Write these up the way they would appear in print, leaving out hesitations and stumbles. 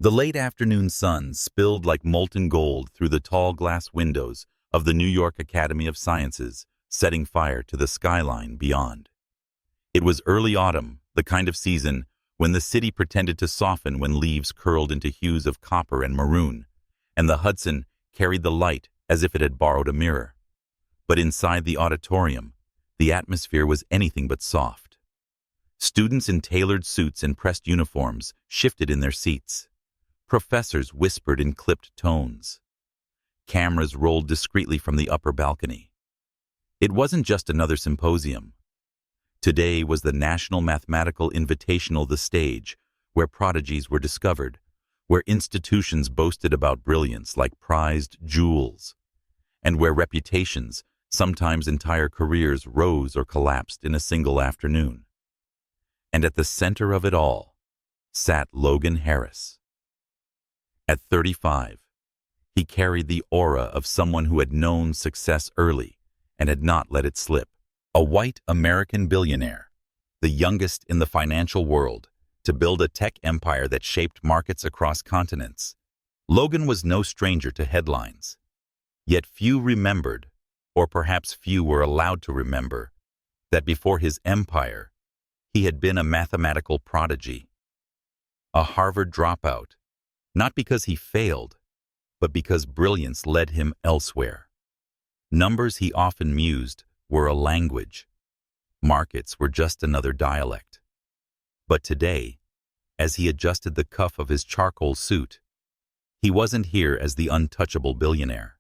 The late afternoon sun spilled like molten gold through the tall glass windows of the New York Academy of Sciences, setting fire to the skyline beyond. It was early autumn, the kind of season when the city pretended to soften when leaves curled into hues of copper and maroon, and the Hudson carried the light as if it had borrowed a mirror. But inside the auditorium, the atmosphere was anything but soft. Students in tailored suits and pressed uniforms shifted in their seats. Professors whispered in clipped tones. Cameras rolled discreetly from the upper balcony. It wasn't just another symposium. Today was the National Mathematical Invitational, the stage where prodigies were discovered, where institutions boasted about brilliance like prized jewels, and where reputations, sometimes entire careers, rose or collapsed in a single afternoon. And at the center of it all sat Logan Harris. At 35, he carried the aura of someone who had known success early and had not let it slip. A white American billionaire, the youngest in the financial world to build a tech empire that shaped markets across continents. Logan was no stranger to headlines. Yet few remembered, or perhaps few were allowed to remember, that before his empire, he had been a mathematical prodigy. A Harvard dropout, not because he failed, but because brilliance led him elsewhere. Numbers, he often mused, were a language. Markets were just another dialect. But today, as he adjusted the cuff of his charcoal suit, he wasn't here as the untouchable billionaire.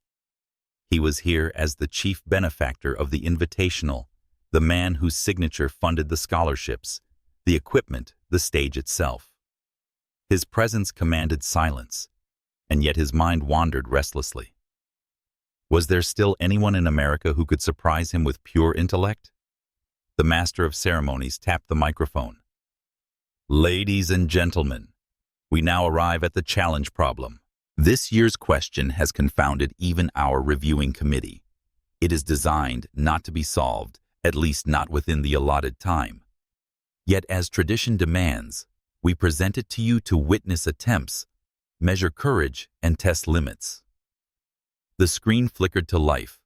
He was here as the chief benefactor of the Invitational, the man whose signature funded the scholarships, the equipment, the stage itself. His presence commanded silence, and yet his mind wandered restlessly. Was there still anyone in America who could surprise him with pure intellect? The master of ceremonies tapped the microphone. Ladies and gentlemen, we now arrive at the challenge problem. This year's question has confounded even our reviewing committee. It is designed not to be solved, at least not within the allotted time. Yet as tradition demands, we present it to you to witness attempts, measure courage, and test limits. The screen flickered to life,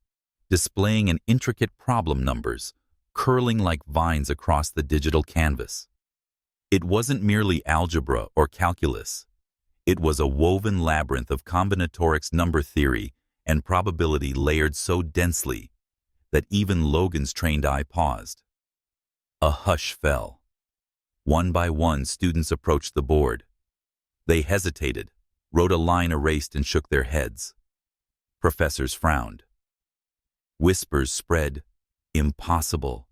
displaying an intricate problem numbers, curling like vines across the digital canvas. It wasn't merely algebra or calculus. It was a woven labyrinth of combinatorics, number theory, and probability layered so densely that even Logan's trained eye paused. A hush fell. One by one, students approached the board. They hesitated, wrote a line, erased, and shook their heads. Professors frowned. Whispers spread, impossible,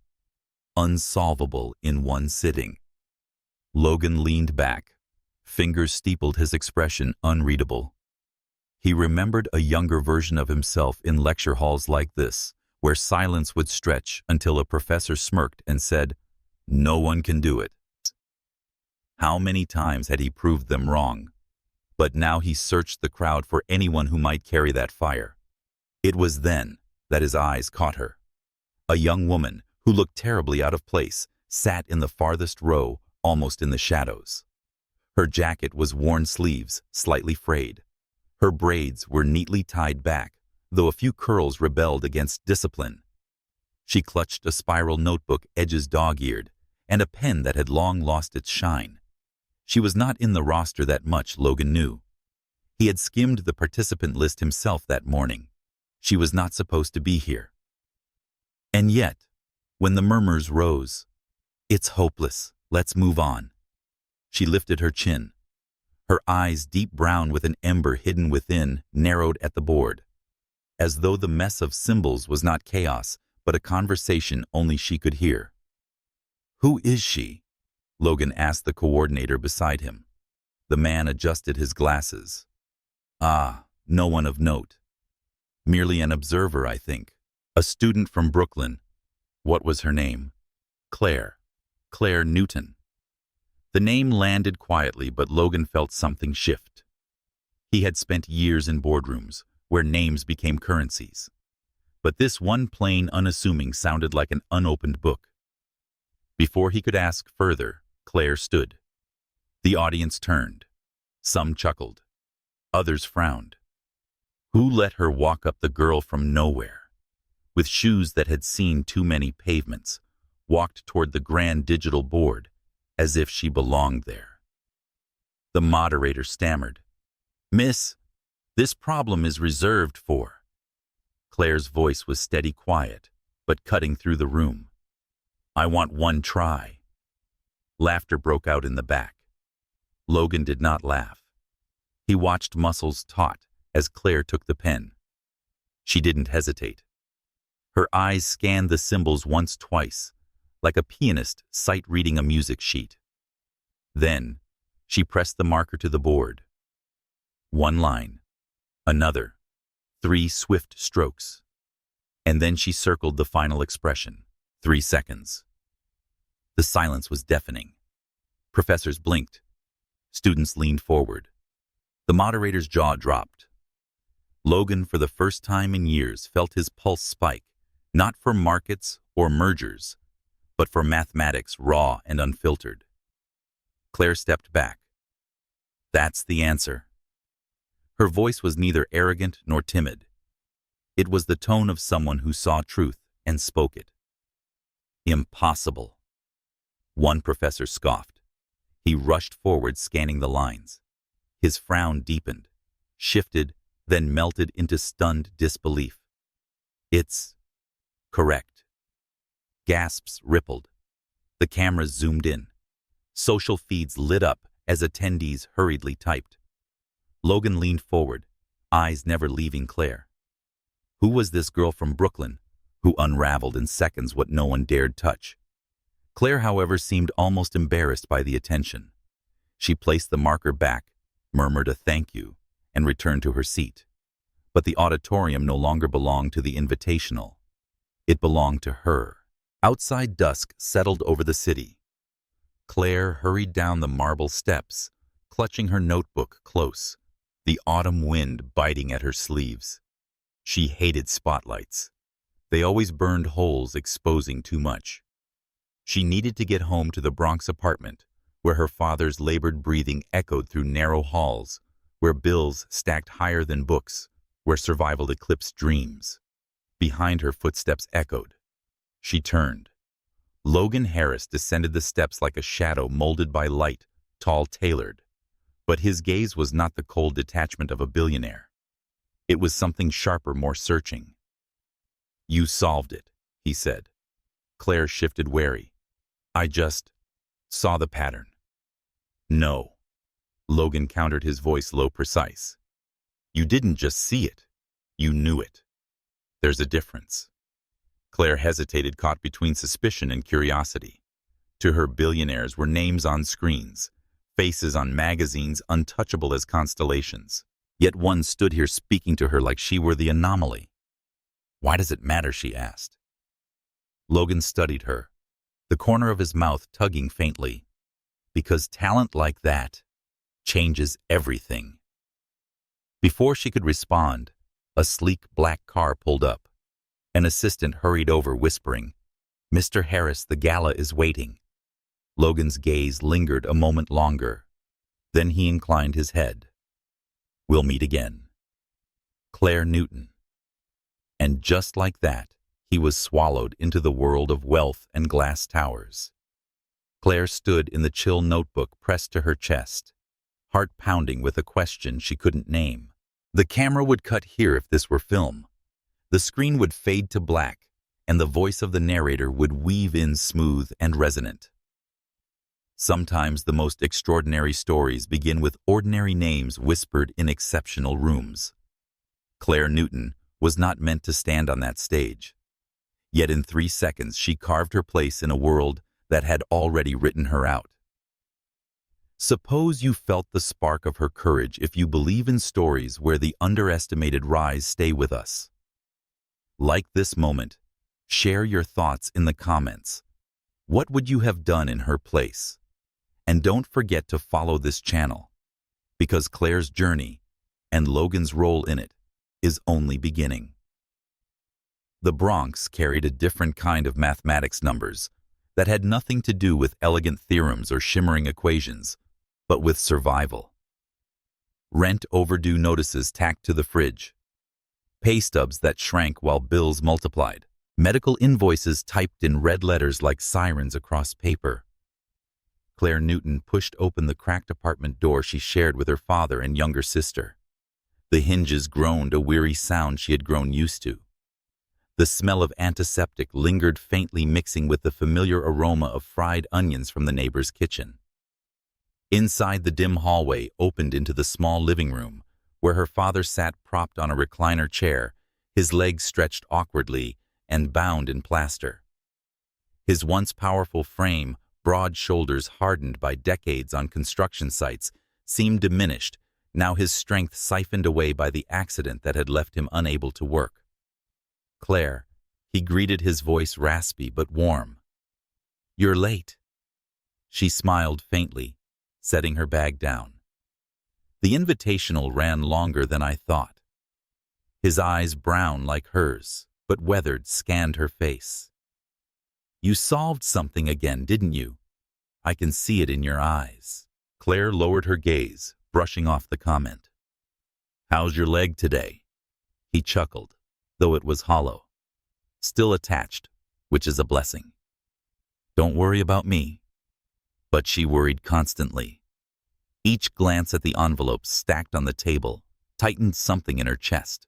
unsolvable in one sitting. Logan leaned back, fingers steepled, his expression unreadable. He remembered a younger version of himself in lecture halls like this, where silence would stretch until a professor smirked and said, "No one can do it." How many times had he proved them wrong? But now he searched the crowd for anyone who might carry that fire. It was then that his eyes caught her. A young woman who looked terribly out of place sat in the farthest row, almost in the shadows. Her jacket was worn sleeves, slightly frayed. Her braids were neatly tied back, though a few curls rebelled against discipline. She clutched a spiral notebook, edges dog-eared, and a pen that had long lost its shine. She was not in the roster, that much Logan knew. He had skimmed the participant list himself that morning. She was not supposed to be here. And yet, when the murmurs rose, "It's hopeless, let's move on," she lifted her chin. Her eyes, deep brown with an ember hidden within, narrowed at the board, as though the mess of symbols was not chaos, but a conversation only she could hear. "Who is she?" Logan asked the coordinator beside him. The man adjusted his glasses. "Ah, no one of note. Merely an observer, I think. A student from Brooklyn." What was her name? Claire Newton. The name landed quietly, but Logan felt something shift. He had spent years in boardrooms, where names became currencies. But this one plain, unassuming, sounded like an unopened book. Before he could ask further, Claire stood. The audience turned. Some chuckled. Others frowned. Who let her walk up the girl from nowhere, with shoes that had seen too many pavements, walked toward the grand digital board as if she belonged there? The moderator stammered, "Miss, this problem is reserved for." Claire's voice was steady quiet, but cutting through the room. "I want one try." Laughter broke out in the back. Logan did not laugh. He watched muscles taut as Claire took the pen. She didn't hesitate. Her eyes scanned the symbols once, twice, like a pianist sight-reading a music sheet. Then, she pressed the marker to the board. One line, another, 3 swift strokes. And then she circled the final expression, 3 seconds. The silence was deafening. Professors blinked. Students leaned forward. The moderator's jaw dropped. Logan, for the first time in years, felt his pulse spike, not for markets or mergers, but for mathematics raw and unfiltered. Claire stepped back. "That's the answer." Her voice was neither arrogant nor timid. It was the tone of someone who saw truth and spoke it. "Impossible." One professor scoffed. He rushed forward, scanning the lines. His frown deepened, shifted, then melted into stunned disbelief. "It's correct." Gasps rippled. The cameras zoomed in. Social feeds lit up as attendees hurriedly typed. Logan leaned forward, eyes never leaving Claire. Who was this girl from Brooklyn who unraveled in seconds what no one dared touch? Claire, however, seemed almost embarrassed by the attention. She placed the marker back, murmured a thank you, and returned to her seat. But the auditorium no longer belonged to the Invitational. It belonged to her. Outside, dusk settled over the city. Claire hurried down the marble steps, clutching her notebook close, the autumn wind biting at her sleeves. She hated spotlights. They always burned holes, exposing too much. She needed to get home to the Bronx apartment, where her father's labored breathing echoed through narrow halls, where bills stacked higher than books, where survival eclipsed dreams. Behind her, footsteps echoed. She turned. Logan Harris descended the steps like a shadow molded by light, tall, tailored. But his gaze was not the cold detachment of a billionaire. It was something sharper, more searching. "You solved it," he said. Claire shifted, wary. "I just saw the pattern." "No." Logan countered, his voice low, precise. "You didn't just see it. You knew it. There's a difference." Claire hesitated, caught between suspicion and curiosity. To her, billionaires were names on screens, faces on magazines, untouchable as constellations. Yet one stood here speaking to her like she were the anomaly. "Why does it matter?" she asked. Logan studied her, the corner of his mouth tugging faintly. "Because talent like that changes everything." Before she could respond, a sleek black car pulled up. An assistant hurried over, whispering, "Mr. Harris, the gala is waiting." Logan's gaze lingered a moment longer. Then he inclined his head. "We'll meet again." Claire Newton. And just like that, he was swallowed into the world of wealth and glass towers. Claire stood in the chill notebook pressed to her chest, heart pounding with a question she couldn't name. The camera would cut here if this were film. The screen would fade to black, and the voice of the narrator would weave in smooth and resonant. Sometimes the most extraordinary stories begin with ordinary names whispered in exceptional rooms. Claire Newton was not meant to stand on that stage. Yet in 3 seconds she carved her place in a world that had already written her out. Suppose you felt the spark of her courage if you believe in stories where the underestimated rise stay with us. Like this moment, share your thoughts in the comments. What would you have done in her place? And don't forget to follow this channel, because Claire's journey, and Logan's role in it, is only beginning. The Bronx carried a different kind of mathematics numbers that had nothing to do with elegant theorems or shimmering equations, but with survival. Rent overdue notices tacked to the fridge. Pay stubs that shrank while bills multiplied. Medical invoices typed in red letters like sirens across paper. Claire Newton pushed open the cracked apartment door she shared with her father and younger sister. The hinges groaned a weary sound she had grown used to. The smell of antiseptic lingered faintly, mixing with the familiar aroma of fried onions from the neighbor's kitchen. Inside, the dim hallway opened into the small living room, where her father sat propped on a recliner chair, his legs stretched awkwardly and bound in plaster. His once powerful frame, broad shoulders hardened by decades on construction sites, seemed diminished, now his strength siphoned away by the accident that had left him unable to work. "Claire," he greeted, his voice raspy but warm. "You're late." She smiled faintly, setting her bag down. The invitational ran longer than I thought. His eyes, brown like hers, but weathered, scanned her face. "You solved something again, didn't you? I can see it in your eyes." Claire lowered her gaze, brushing off the comment. "How's your leg today?" He chuckled, though it was hollow. "Still attached, which is a blessing." "Don't worry about me." But she worried constantly. Each glance at the envelopes stacked on the table tightened something in her chest.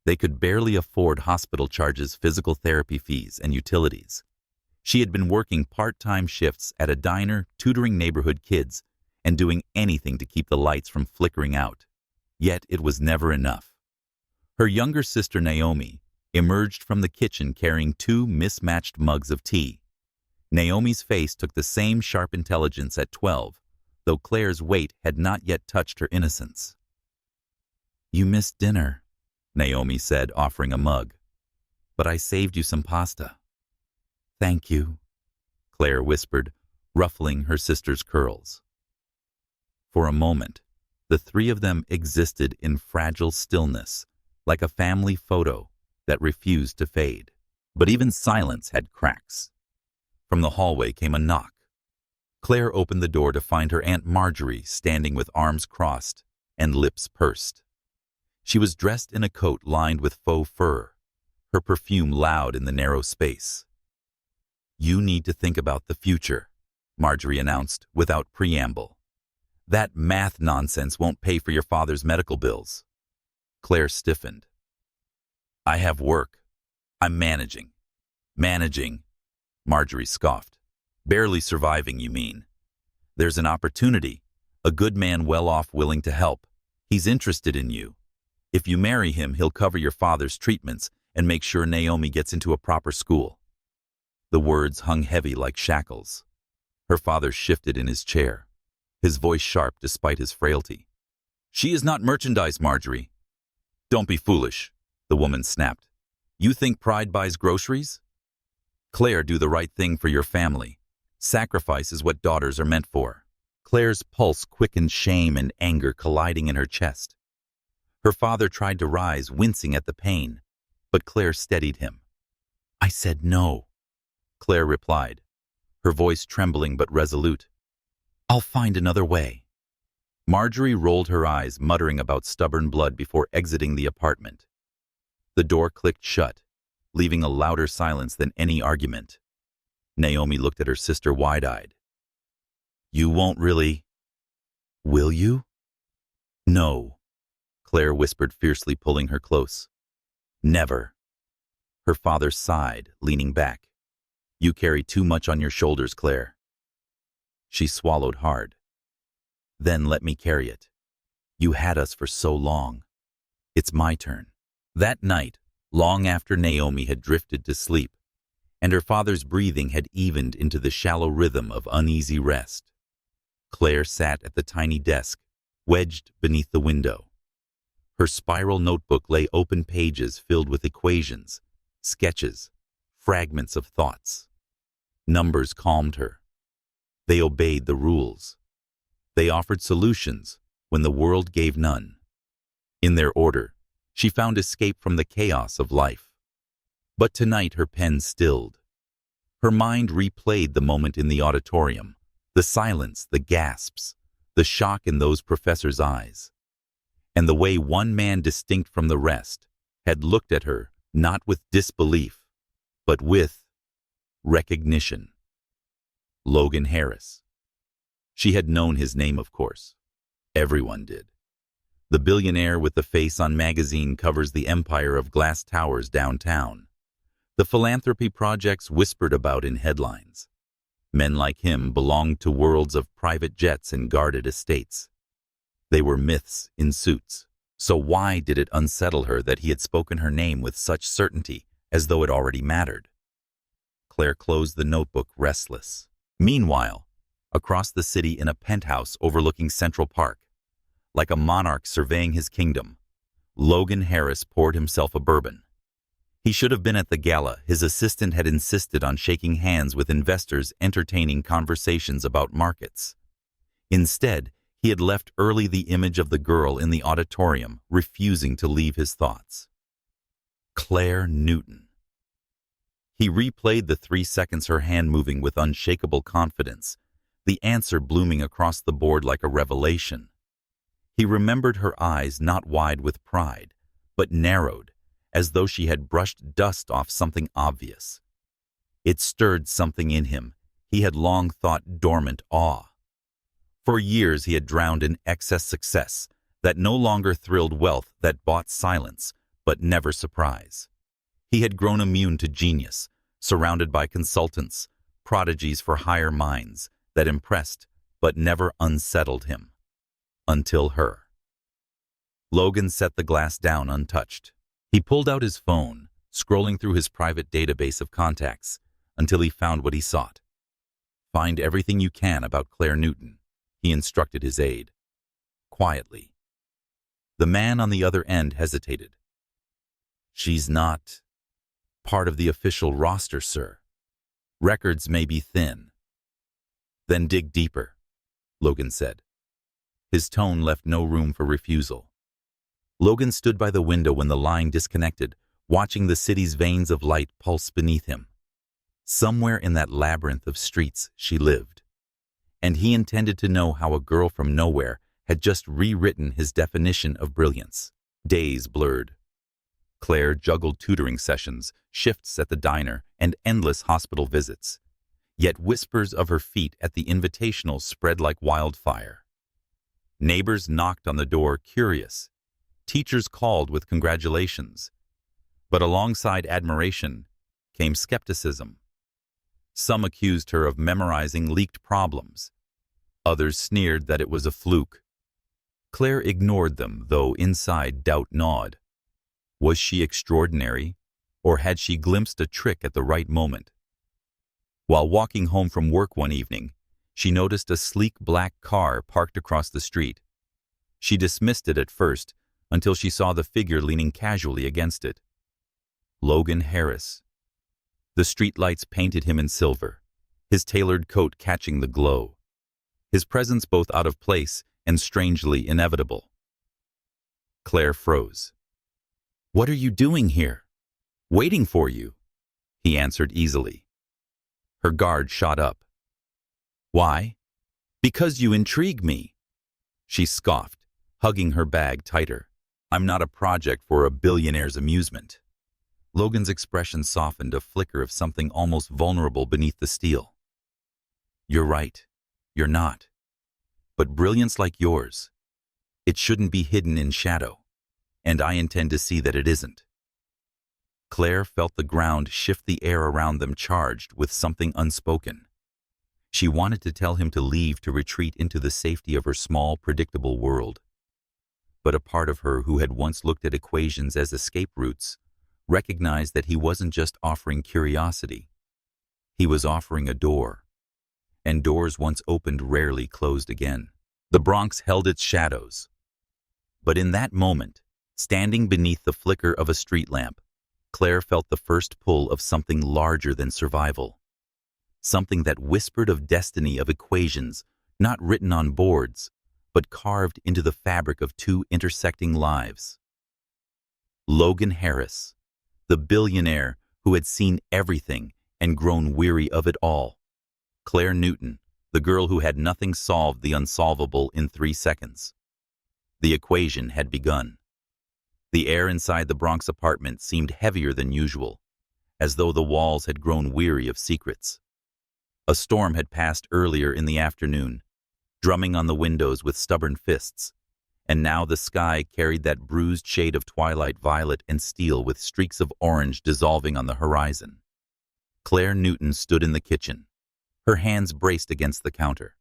They could barely afford hospital charges, physical therapy fees, and utilities. She had been working part-time shifts at a diner, tutoring neighborhood kids, and doing anything to keep the lights from flickering out. Yet it was never enough. Her younger sister Naomi emerged from the kitchen carrying 2 mismatched mugs of tea. Naomi's face took the same sharp intelligence at 12, though Claire's weight had not yet touched her innocence. "You missed dinner," Naomi said, offering a mug. "But I saved you some pasta." "Thank you," Claire whispered, ruffling her sister's curls. For a moment, the three of them existed in fragile stillness, like a family photo that refused to fade. But even silence had cracks. From the hallway came a knock. Claire opened the door to find her Aunt Marjorie standing with arms crossed and lips pursed. She was dressed in a coat lined with faux fur, her perfume loud in the narrow space. "You need to think about the future," Marjorie announced without preamble. "That math nonsense won't pay for your father's medical bills." Claire stiffened. "I have work. I'm managing." "Managing," Marjorie scoffed. "Barely surviving, you mean. There's an opportunity, a good man well off willing to help. He's interested in you. If you marry him, he'll cover your father's treatments and make sure Naomi gets into a proper school." The words hung heavy like shackles. Her father shifted in his chair, his voice sharp despite his frailty. "She is not merchandise, Marjorie." "Don't be foolish," the woman snapped. "You think pride buys groceries? Claire, do the right thing for your family. Sacrifice is what daughters are meant for." Claire's pulse quickened, shame and anger colliding in her chest. Her father tried to rise, wincing at the pain, but Claire steadied him. "I said no," Claire replied, her voice trembling but resolute. "I'll find another way." Marjorie rolled her eyes, muttering about stubborn blood before exiting the apartment. The door clicked shut, leaving a louder silence than any argument. Naomi looked at her sister wide-eyed. "You won't really... will you?" "No," Claire whispered fiercely, pulling her close. "Never." Her father sighed, leaning back. "You carry too much on your shoulders, Claire." She swallowed hard. "Then let me carry it. You had us for so long. It's my turn." That night, long after Naomi had drifted to sleep, and her father's breathing had evened into the shallow rhythm of uneasy rest, Claire sat at the tiny desk, wedged beneath the window. Her spiral notebook lay open, pages filled with equations, sketches, fragments of thoughts. Numbers calmed her. They obeyed the rules. They offered solutions when the world gave none. In their order, she found escape from the chaos of life. But tonight her pen stilled. Her mind replayed the moment in the auditorium, the silence, the gasps, the shock in those professors' eyes. and the way one man distinct from the rest had looked at her not with disbelief, but with recognition. Logan Harris. She had known his name, of course. Everyone did. The billionaire with the face on magazine covers the empire of glass towers downtown. The philanthropy projects whispered about in headlines. Men like him belonged to worlds of private jets and guarded estates. They were myths in suits. So why did it unsettle her that he had spoken her name with such certainty, as though it already mattered? Claire closed the notebook, restless. Meanwhile, across the city in a penthouse overlooking Central Park, like a monarch surveying his kingdom, Logan Harris poured himself a bourbon. He should have been at the gala. His assistant had insisted on shaking hands with investors, entertaining conversations about markets. Instead, he had left early the image of the girl in the auditorium, refusing to leave his thoughts. Claire Newton. He replayed the 3 seconds, her hand moving with unshakable confidence, the answer blooming across the board like a revelation. He remembered her eyes not wide with pride, but narrowed, as though she had brushed dust off something obvious. It stirred something in him he had long thought dormant: awe. For years he had drowned in excess success that no longer thrilled, wealth that bought silence but never surprise. He had grown immune to genius, surrounded by consultants, prodigies for higher minds that impressed but never unsettled him. Until her. Logan set the glass down untouched. He pulled out his phone, scrolling through his private database of contacts until he found what he sought. Find everything you can about Claire Newton, he instructed his aide. Quietly. The man on the other end hesitated. She's not part of the official roster, sir. Records may be thin. Then dig deeper, Logan said. His tone left no room for refusal. Logan stood by the window when the line disconnected, watching the city's veins of light pulse beneath him. Somewhere in that labyrinth of streets she lived. And he intended to know how a girl from nowhere had just rewritten his definition of brilliance. Days blurred. Claire juggled tutoring sessions, shifts at the diner, and endless hospital visits. Yet whispers of her feet at the Invitational spread like wildfire. Neighbors knocked on the door, curious. Teachers called with congratulations. But alongside admiration came skepticism. Some accused her of memorizing leaked problems. Others sneered that it was a fluke. Claire ignored them, though inside doubt gnawed. Was she extraordinary, or had she glimpsed a trick at the right moment? While walking home from work one evening, she noticed a sleek black car parked across the street. She dismissed it at first, until she saw the figure leaning casually against it. Logan Harris. The streetlights painted him in silver, his tailored coat catching the glow. His presence both out of place and strangely inevitable. Claire froze. "What are you doing here?" "Waiting for you," he answered easily. Her guard shot up. "Why?" "Because you intrigue me," she scoffed, hugging her bag tighter. "I'm not a project for a billionaire's amusement." Logan's expression softened, a flicker of something almost vulnerable beneath the steel. "You're right. You're not. But brilliance like yours, it shouldn't be hidden in shadow, and I intend to see that it isn't." Claire felt the ground shift, the air around them charged with something unspoken. She wanted to tell him to leave, to retreat into the safety of her small, predictable world. But a part of her who had once looked at equations as escape routes recognized that he wasn't just offering curiosity. He was offering a door. And doors once opened rarely closed again. The Bronx held its shadows. But in that moment, standing beneath the flicker of a street lamp, Claire felt the first pull of something larger than survival. Something that whispered of destiny, of equations, not written on boards, but carved into the fabric of two intersecting lives. Logan Harris, the billionaire who had seen everything and grown weary of it all. Claire Newton, the girl who had nothing solved the unsolvable in 3 seconds. The equation had begun. The air inside the Bronx apartment seemed heavier than usual, as though the walls had grown weary of secrets. A storm had passed earlier in the afternoon, drumming on the windows with stubborn fists, and now the sky carried that bruised shade of twilight violet and steel with streaks of orange dissolving on the horizon. Claire Newton stood in the kitchen, her hands braced against the counter.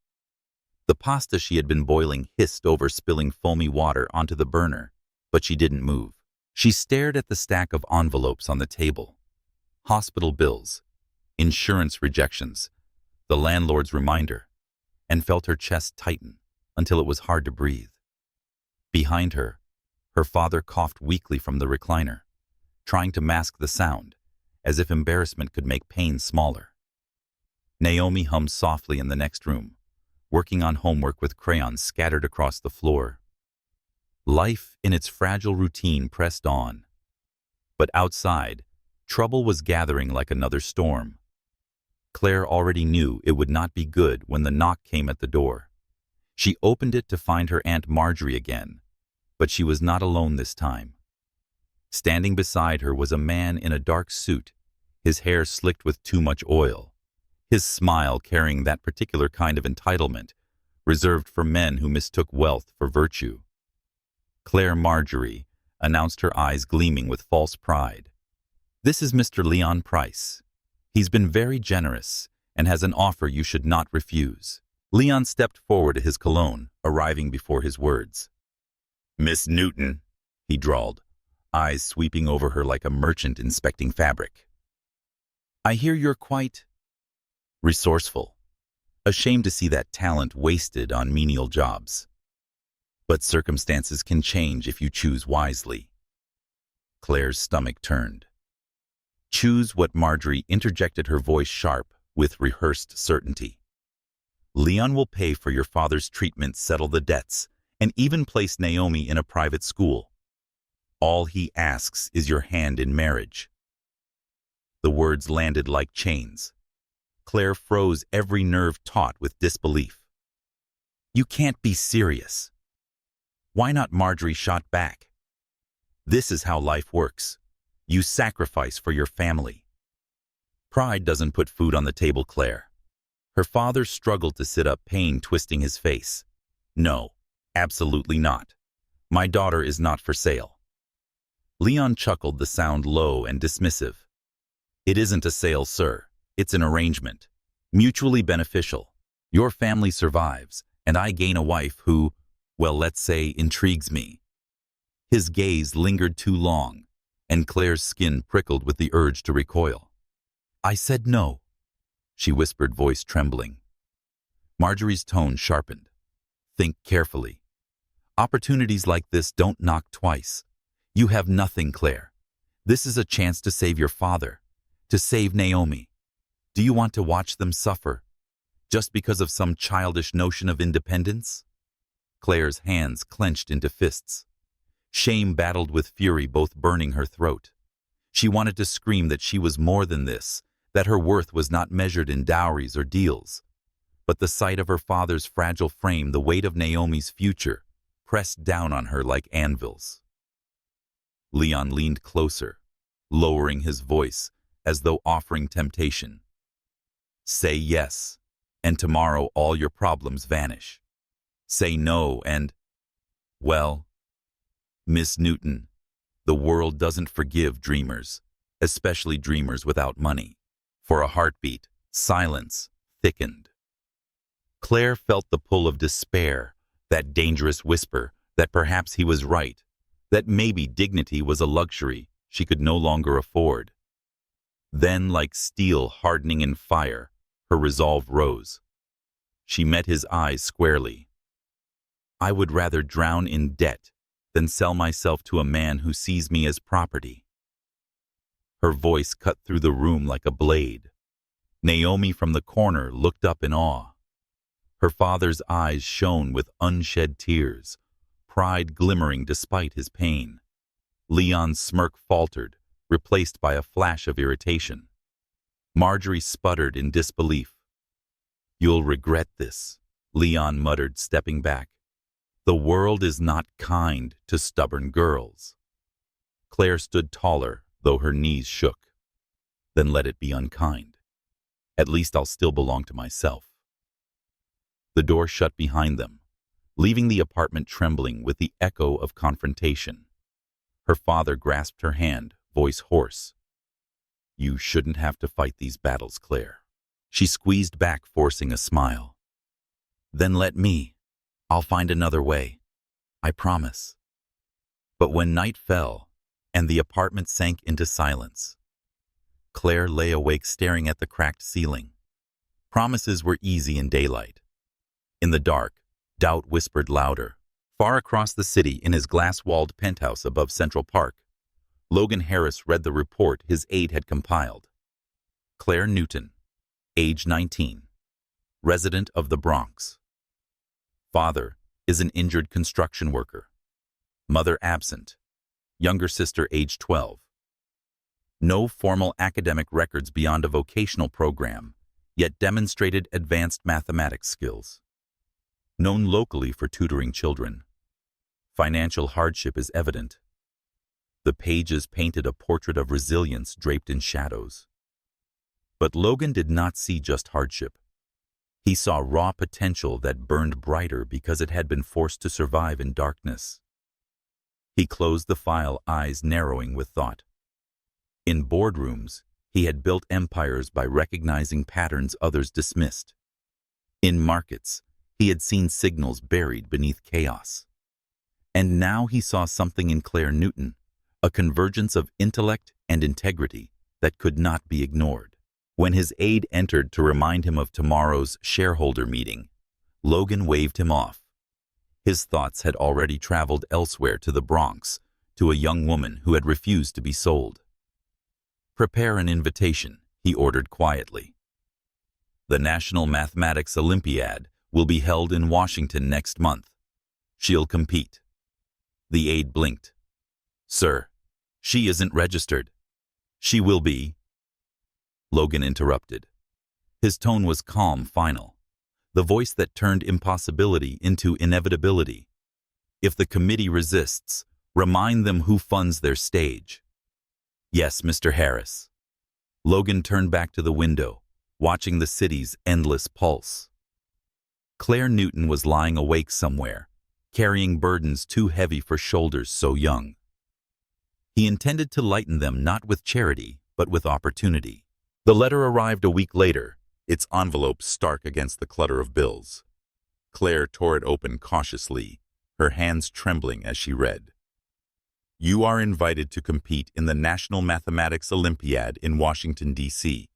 The pasta she had been boiling hissed over, spilling foamy water onto the burner, but she didn't move. She stared at the stack of envelopes on the table. Hospital bills, insurance rejections, the landlord's reminder, and felt her chest tighten until it was hard to breathe. Behind her, her father coughed weakly from the recliner, trying to mask the sound, as if embarrassment could make pain smaller. Naomi hummed softly in the next room, working on homework with crayons scattered across the floor. Life in its fragile routine pressed on. But outside, trouble was gathering like another storm. Claire already knew it would not be good when the knock came at the door. She opened it to find her Aunt Marjorie again, but she was not alone this time. Standing beside her was a man in a dark suit, his hair slicked with too much oil, his smile carrying that particular kind of entitlement reserved for men who mistook wealth for virtue. Claire Marjorie announced, her eyes gleaming with false pride. "This is Mr. Leon Price. He's been very generous and has an offer you should not refuse." Leon stepped forward to his cologne, arriving before his words. "Miss Newton," he drawled, eyes sweeping over her like a merchant inspecting fabric. "I hear you're quite resourceful. Ashamed to see that talent wasted on menial jobs. But circumstances can change if you choose wisely." Claire's stomach turned. "Choose what?" Marjorie interjected, her voice sharp with rehearsed certainty. "Leon will pay for your father's treatment, settle the debts, and even place Naomi in a private school. All he asks is your hand in marriage." The words landed like chains. Claire froze, every nerve taut with disbelief. "You can't be serious." "Why not?" Marjorie shot back. "This is how life works. You sacrifice for your family." "Pride doesn't put food on the table, Claire." Her father struggled to sit up, pain twisting his face. "No, absolutely not. My daughter is not for sale." Leon chuckled, the sound low and dismissive. "It isn't a sale, sir. It's an arrangement. Mutually beneficial. Your family survives, and I gain a wife who, well, let's say, intrigues me." His gaze lingered too long, and Claire's skin prickled with the urge to recoil. "I said no," she whispered, voice trembling. Marjorie's tone sharpened. "Think carefully. Opportunities like this don't knock twice. You have nothing, Claire. This is a chance to save your father, to save Naomi. Do you want to watch them suffer, just because of some childish notion of independence?" Claire's hands clenched into fists. Shame battled with fury, both burning her throat. She wanted to scream that she was more than this, that her worth was not measured in dowries or deals. But the sight of her father's fragile frame, the weight of Naomi's future, pressed down on her like anvils. Leon leaned closer, lowering his voice as though offering temptation. "Say yes, and tomorrow all your problems vanish. Say no and, well, Miss Newton, the world doesn't forgive dreamers, especially dreamers without money." For a heartbeat, silence thickened. Claire felt the pull of despair, that dangerous whisper that perhaps he was right, that maybe dignity was a luxury she could no longer afford. Then, like steel hardening in fire, her resolve rose. She met his eyes squarely. "I would rather drown in debt than sell myself to a man who sees me as property." Her voice cut through the room like a blade. Naomi from the corner looked up in awe. Her father's eyes shone with unshed tears, pride glimmering despite his pain. Leon's smirk faltered, replaced by a flash of irritation. Marjorie sputtered in disbelief. "You'll regret this," Leon muttered, stepping back. The world is not kind to stubborn girls. Claire stood taller, though her knees shook. Then let it be unkind. At least I'll still belong to myself. The door shut behind them, leaving the apartment trembling with the echo of confrontation. Her father grasped her hand, voice hoarse. You shouldn't have to fight these battles, Claire. She squeezed back, forcing a smile. Then let me. I'll find another way. I promise. But when night fell and the apartment sank into silence, Claire lay awake staring at the cracked ceiling. Promises were easy in daylight. In the dark, doubt whispered louder. Far across the city, in his glass-walled penthouse above Central Park, Logan Harris read the report his aide had compiled. Claire Newton, age 19, resident of the Bronx. Father is an injured construction worker. Mother absent. Younger sister age 12. No formal academic records beyond a vocational program, yet demonstrated advanced mathematics skills. Known locally for tutoring children. Financial hardship is evident. The pages painted a portrait of resilience draped in shadows. But Logan did not see just hardship. He saw raw potential that burned brighter because it had been forced to survive in darkness. He closed the file, eyes narrowing with thought. In boardrooms, he had built empires by recognizing patterns others dismissed. In markets, he had seen signals buried beneath chaos. And now he saw something in Claire Newton, a convergence of intellect and integrity that could not be ignored. When his aide entered to remind him of tomorrow's shareholder meeting, Logan waved him off. His thoughts had already traveled elsewhere, to the Bronx, to a young woman who had refused to be sold. Prepare an invitation, he ordered quietly. The National Mathematics Olympiad will be held in Washington next month. She'll compete. The aide blinked. Sir, she isn't registered. She will be. Logan interrupted. His tone was calm, final. The voice that turned impossibility into inevitability. If the committee resists, remind them who funds their stage. Yes, Mr. Harris. Logan turned back to the window, watching the city's endless pulse. Claire Newton was lying awake somewhere, carrying burdens too heavy for shoulders so young. He intended to lighten them not with charity, but with opportunity. The letter arrived a week later, its envelope stark against the clutter of bills. Claire tore it open cautiously, her hands trembling as she read. You are invited to compete in the National Mathematics Olympiad in Washington, D.C.,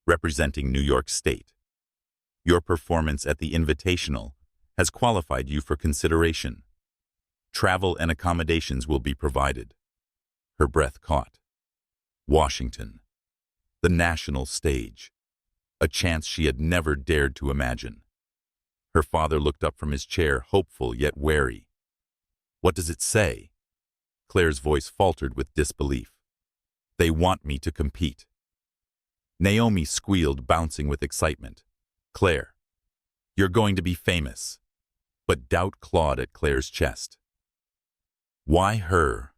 representing New York State. Your performance at the Invitational has qualified you for consideration. Travel and accommodations will be provided. Her breath caught. Washington. The national stage. A chance she had never dared to imagine. Her father looked up from his chair, hopeful yet wary. What does it say? Claire's voice faltered with disbelief. They want me to compete. Naomi squealed, bouncing with excitement. Claire, you're going to be famous. But doubt clawed at Claire's chest. Why her?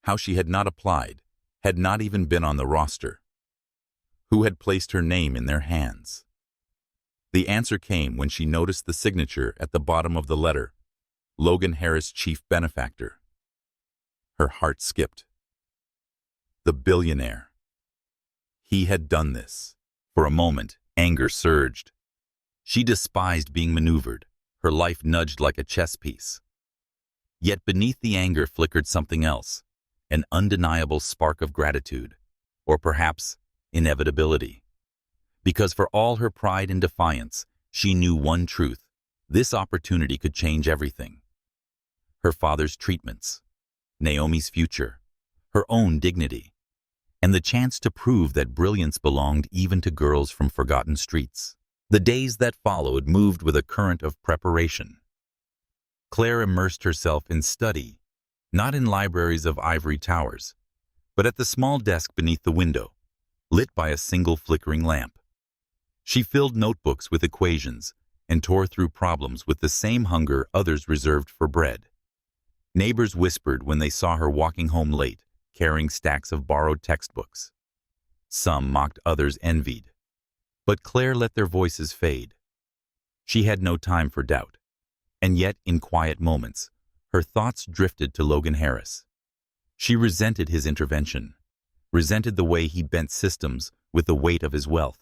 How she had not applied, had not even been on the roster. Who had placed her name in their hands? The answer came when she noticed the signature at the bottom of the letter, Logan Harris, chief benefactor. Her heart skipped. The billionaire. He had done this. For a moment, anger surged. She despised being maneuvered, her life nudged like a chess piece. Yet beneath the anger flickered something else, an undeniable spark of gratitude, or perhaps inevitability. Because for all her pride and defiance, she knew one truth: this opportunity could change everything. Her father's treatments, Naomi's future, her own dignity, and the chance to prove that brilliance belonged even to girls from forgotten streets. The days that followed moved with a current of preparation. Claire immersed herself in study, not in libraries of ivory towers, but at the small desk beneath the window, lit by a single flickering lamp. She filled notebooks with equations, and tore through problems with the same hunger others reserved for bread. Neighbors whispered when they saw her walking home late, carrying stacks of borrowed textbooks. Some mocked, others envied. But Claire let their voices fade. She had no time for doubt. And yet, in quiet moments, her thoughts drifted to Logan Harris. She resented his intervention, resented the way he bent systems with the weight of his wealth.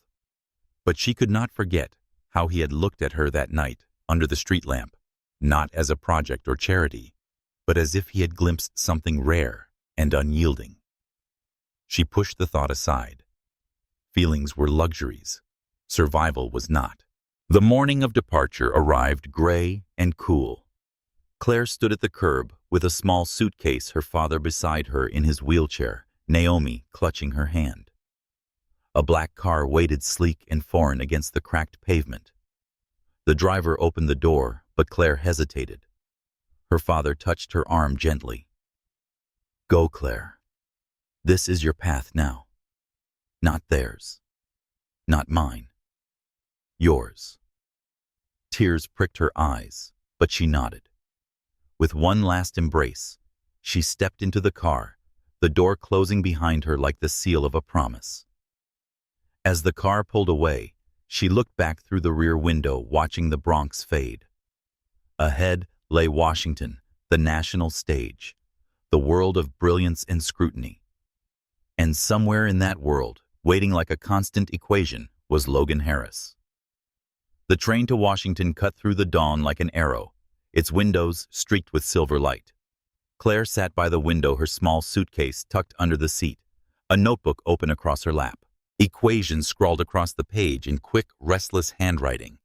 But she could not forget how he had looked at her that night under the street lamp, not as a project or charity, but as if he had glimpsed something rare and unyielding. She pushed the thought aside. Feelings were luxuries. Survival was not. The morning of departure arrived gray and cool. Claire stood at the curb with a small suitcase, her father beside her in his wheelchair, Naomi clutching her hand. A black car waited sleek and foreign against the cracked pavement. The driver opened the door, but Claire hesitated. Her father touched her arm gently. "Go, Claire. This is your path now. Not theirs. Not mine. Yours." Tears pricked her eyes, but she nodded. With one last embrace, she stepped into the car, the door closing behind her like the seal of a promise. As the car pulled away, she looked back through the rear window, watching the Bronx fade. Ahead lay Washington, the national stage, the world of brilliance and scrutiny. And somewhere in that world, waiting like a constant equation, was Logan Harris. The train to Washington cut through the dawn like an arrow, its windows streaked with silver light. Claire sat by the window, her small suitcase tucked under the seat, a notebook open across her lap. Equations scrawled across the page in quick, restless handwriting,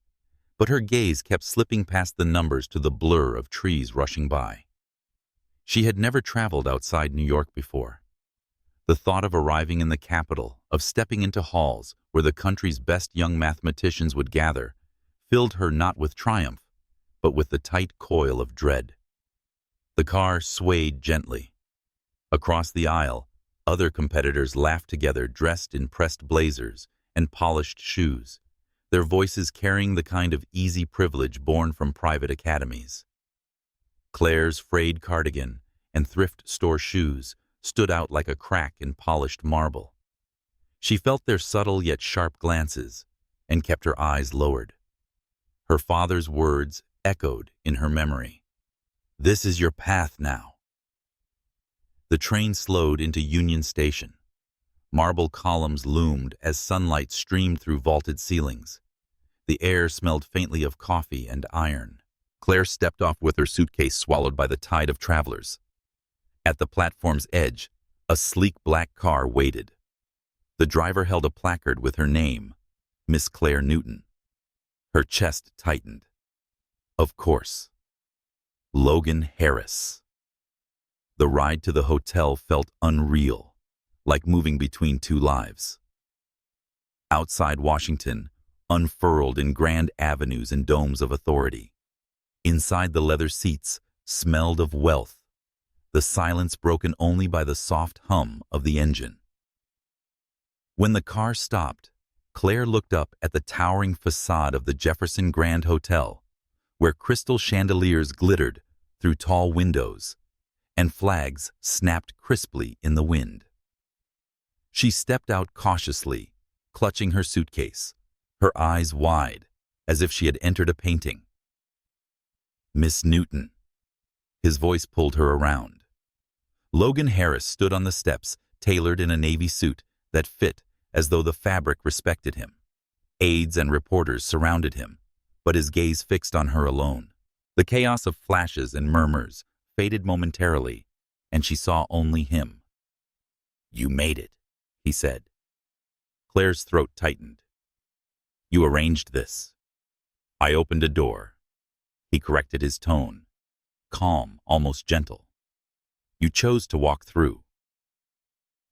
but her gaze kept slipping past the numbers to the blur of trees rushing by. She had never traveled outside New York before. The thought of arriving in the capital, of stepping into halls where the country's best young mathematicians would gather, filled her not with triumph, but with the tight coil of dread. The car swayed gently. Across the aisle, other competitors laughed together, dressed in pressed blazers and polished shoes, their voices carrying the kind of easy privilege born from private academies. Claire's frayed cardigan and thrift store shoes stood out like a crack in polished marble. She felt their subtle yet sharp glances and kept her eyes lowered. Her father's words echoed in her memory. "This is your path now." The train slowed into Union Station. Marble columns loomed as sunlight streamed through vaulted ceilings. The air smelled faintly of coffee and iron. Claire stepped off with her suitcase swallowed by the tide of travelers. At the platform's edge, a sleek black car waited. The driver held a placard with her name, Miss Claire Newton. Her chest tightened. Of course. Logan Harris. The ride to the hotel felt unreal, like moving between two lives. Outside Washington, unfurled in grand avenues and domes of authority. Inside the leather seats smelled of wealth, the silence broken only by the soft hum of the engine. When the car stopped, Claire looked up at the towering facade of the Jefferson Grand Hotel, where crystal chandeliers glittered through tall windows and flags snapped crisply in the wind. She stepped out cautiously, clutching her suitcase, her eyes wide, as if she had entered a painting. "Miss Newton." His voice pulled her around. Logan Harris stood on the steps, tailored in a navy suit that fit as though the fabric respected him. Aides and reporters surrounded him, but his gaze fixed on her alone. The chaos of flashes and murmurs faded momentarily, and she saw only him. "You made it," he said. Claire's throat tightened. "You arranged this." "I opened a door." He corrected his tone, calm, almost gentle. "You chose to walk through."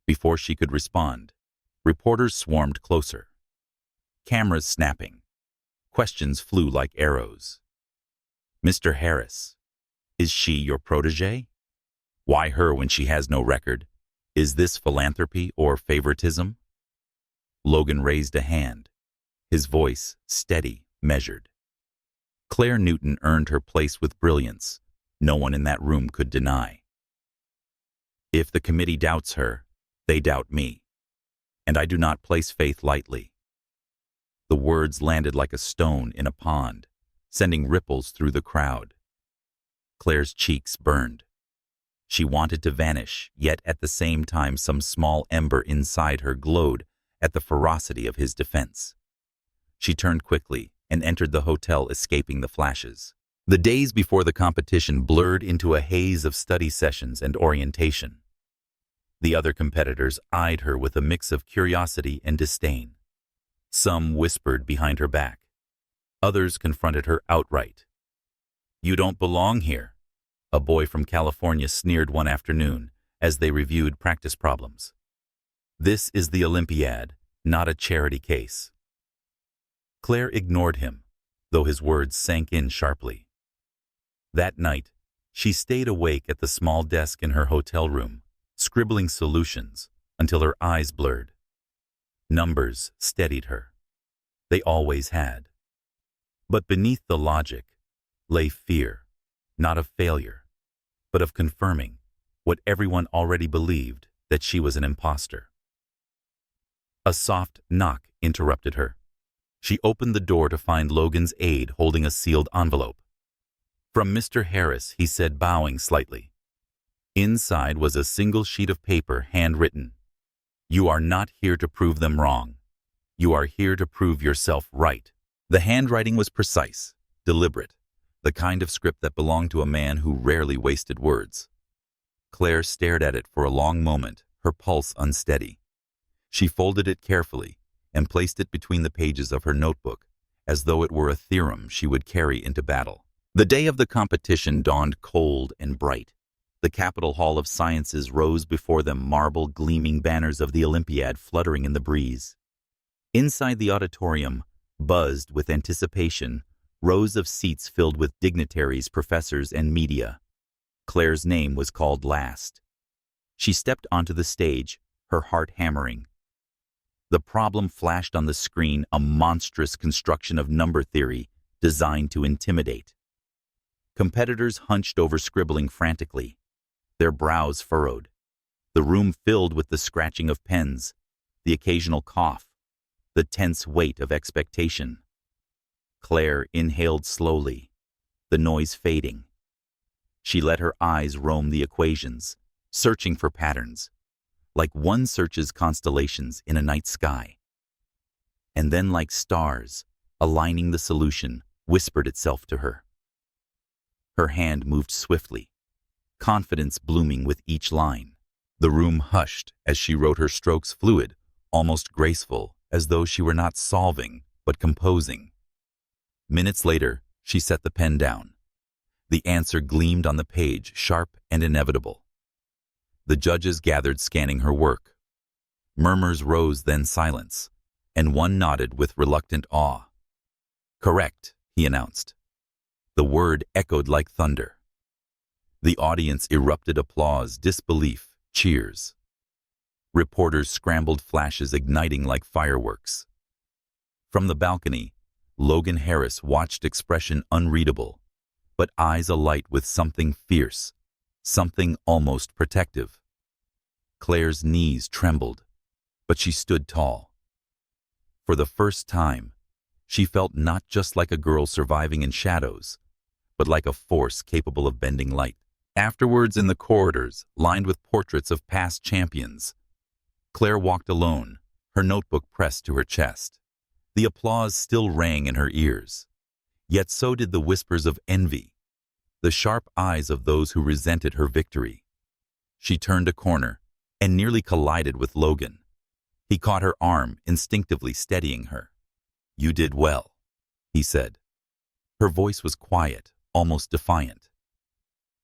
Before she could respond, reporters swarmed closer. Cameras snapping. Questions flew like arrows. "Mr. Harris, is she your protege? Why her when she has no record? Is this philanthropy or favoritism?" Logan raised a hand, his voice steady, measured. Claire Newton earned her place with brilliance. No one in that room could deny. If the committee doubts her, they doubt me, and I do not place faith lightly. The words landed like a stone in a pond, sending ripples through the crowd. Claire's cheeks burned. She wanted to vanish, yet at the same time some small ember inside her glowed at the ferocity of his defense. She turned quickly and entered the hotel, escaping the flashes. The days before the competition blurred into a haze of study sessions and orientation. The other competitors eyed her with a mix of curiosity and disdain. Some whispered behind her back. Others confronted her outright. "You don't belong here," a boy from California sneered one afternoon as they reviewed practice problems. "This is the Olympiad, not a charity case." Claire ignored him, though his words sank in sharply. That night, she stayed awake at the small desk in her hotel room, scribbling solutions until her eyes blurred. Numbers steadied her. They always had. But beneath the logic lay fear, not of failure, but of confirming what everyone already believed, that she was an imposter. A soft knock interrupted her. She opened the door to find Logan's aide holding a sealed envelope. "From Mr. Harris," he said, bowing slightly. Inside was a single sheet of paper, handwritten. "You are not here to prove them wrong. You are here to prove yourself right." The handwriting was precise, deliberate, the kind of script that belonged to a man who rarely wasted words. Claire stared at it for a long moment, her pulse unsteady. She folded it carefully and placed it between the pages of her notebook, as though it were a theorem she would carry into battle. The day of the competition dawned cold and bright. The Capitol Hall of Sciences rose before them, marble gleaming banners of the Olympiad fluttering in the breeze. Inside the auditorium, buzzed with anticipation, rows of seats filled with dignitaries, professors, and media. Claire's name was called last. She stepped onto the stage, her heart hammering. The problem flashed on the screen, a monstrous construction of number theory designed to intimidate. Competitors hunched over, scribbling frantically, their brows furrowed. The room filled with the scratching of pens, the occasional cough, the tense weight of expectation. Claire inhaled slowly, the noise fading. She let her eyes roam the equations, searching for patterns, like one searches constellations in a night sky. And then, like stars, aligning the solution, whispered itself to her. Her hand moved swiftly, confidence blooming with each line. The room hushed as she wrote, her strokes fluid, almost graceful, as though she were not solving, but composing. Minutes later, she set the pen down. The answer gleamed on the page, sharp and inevitable. The judges gathered, scanning her work. Murmurs rose, then silence, and one nodded with reluctant awe. "Correct," he announced. The word echoed like thunder. The audience erupted applause, disbelief, cheers. Reporters scrambled, flashes igniting like fireworks. From the balcony, Logan Harris watched, expression unreadable, but eyes alight with something fierce, something almost protective. Claire's knees trembled, but she stood tall. For the first time, she felt not just like a girl surviving in shadows, but like a force capable of bending light. Afterwards, in the corridors, lined with portraits of past champions, Claire walked alone, her notebook pressed to her chest. The applause still rang in her ears, yet so did the whispers of envy, the sharp eyes of those who resented her victory. She turned a corner and nearly collided with Logan. He caught her arm, instinctively steadying her. "You did well," he said. Her voice was quiet, almost defiant.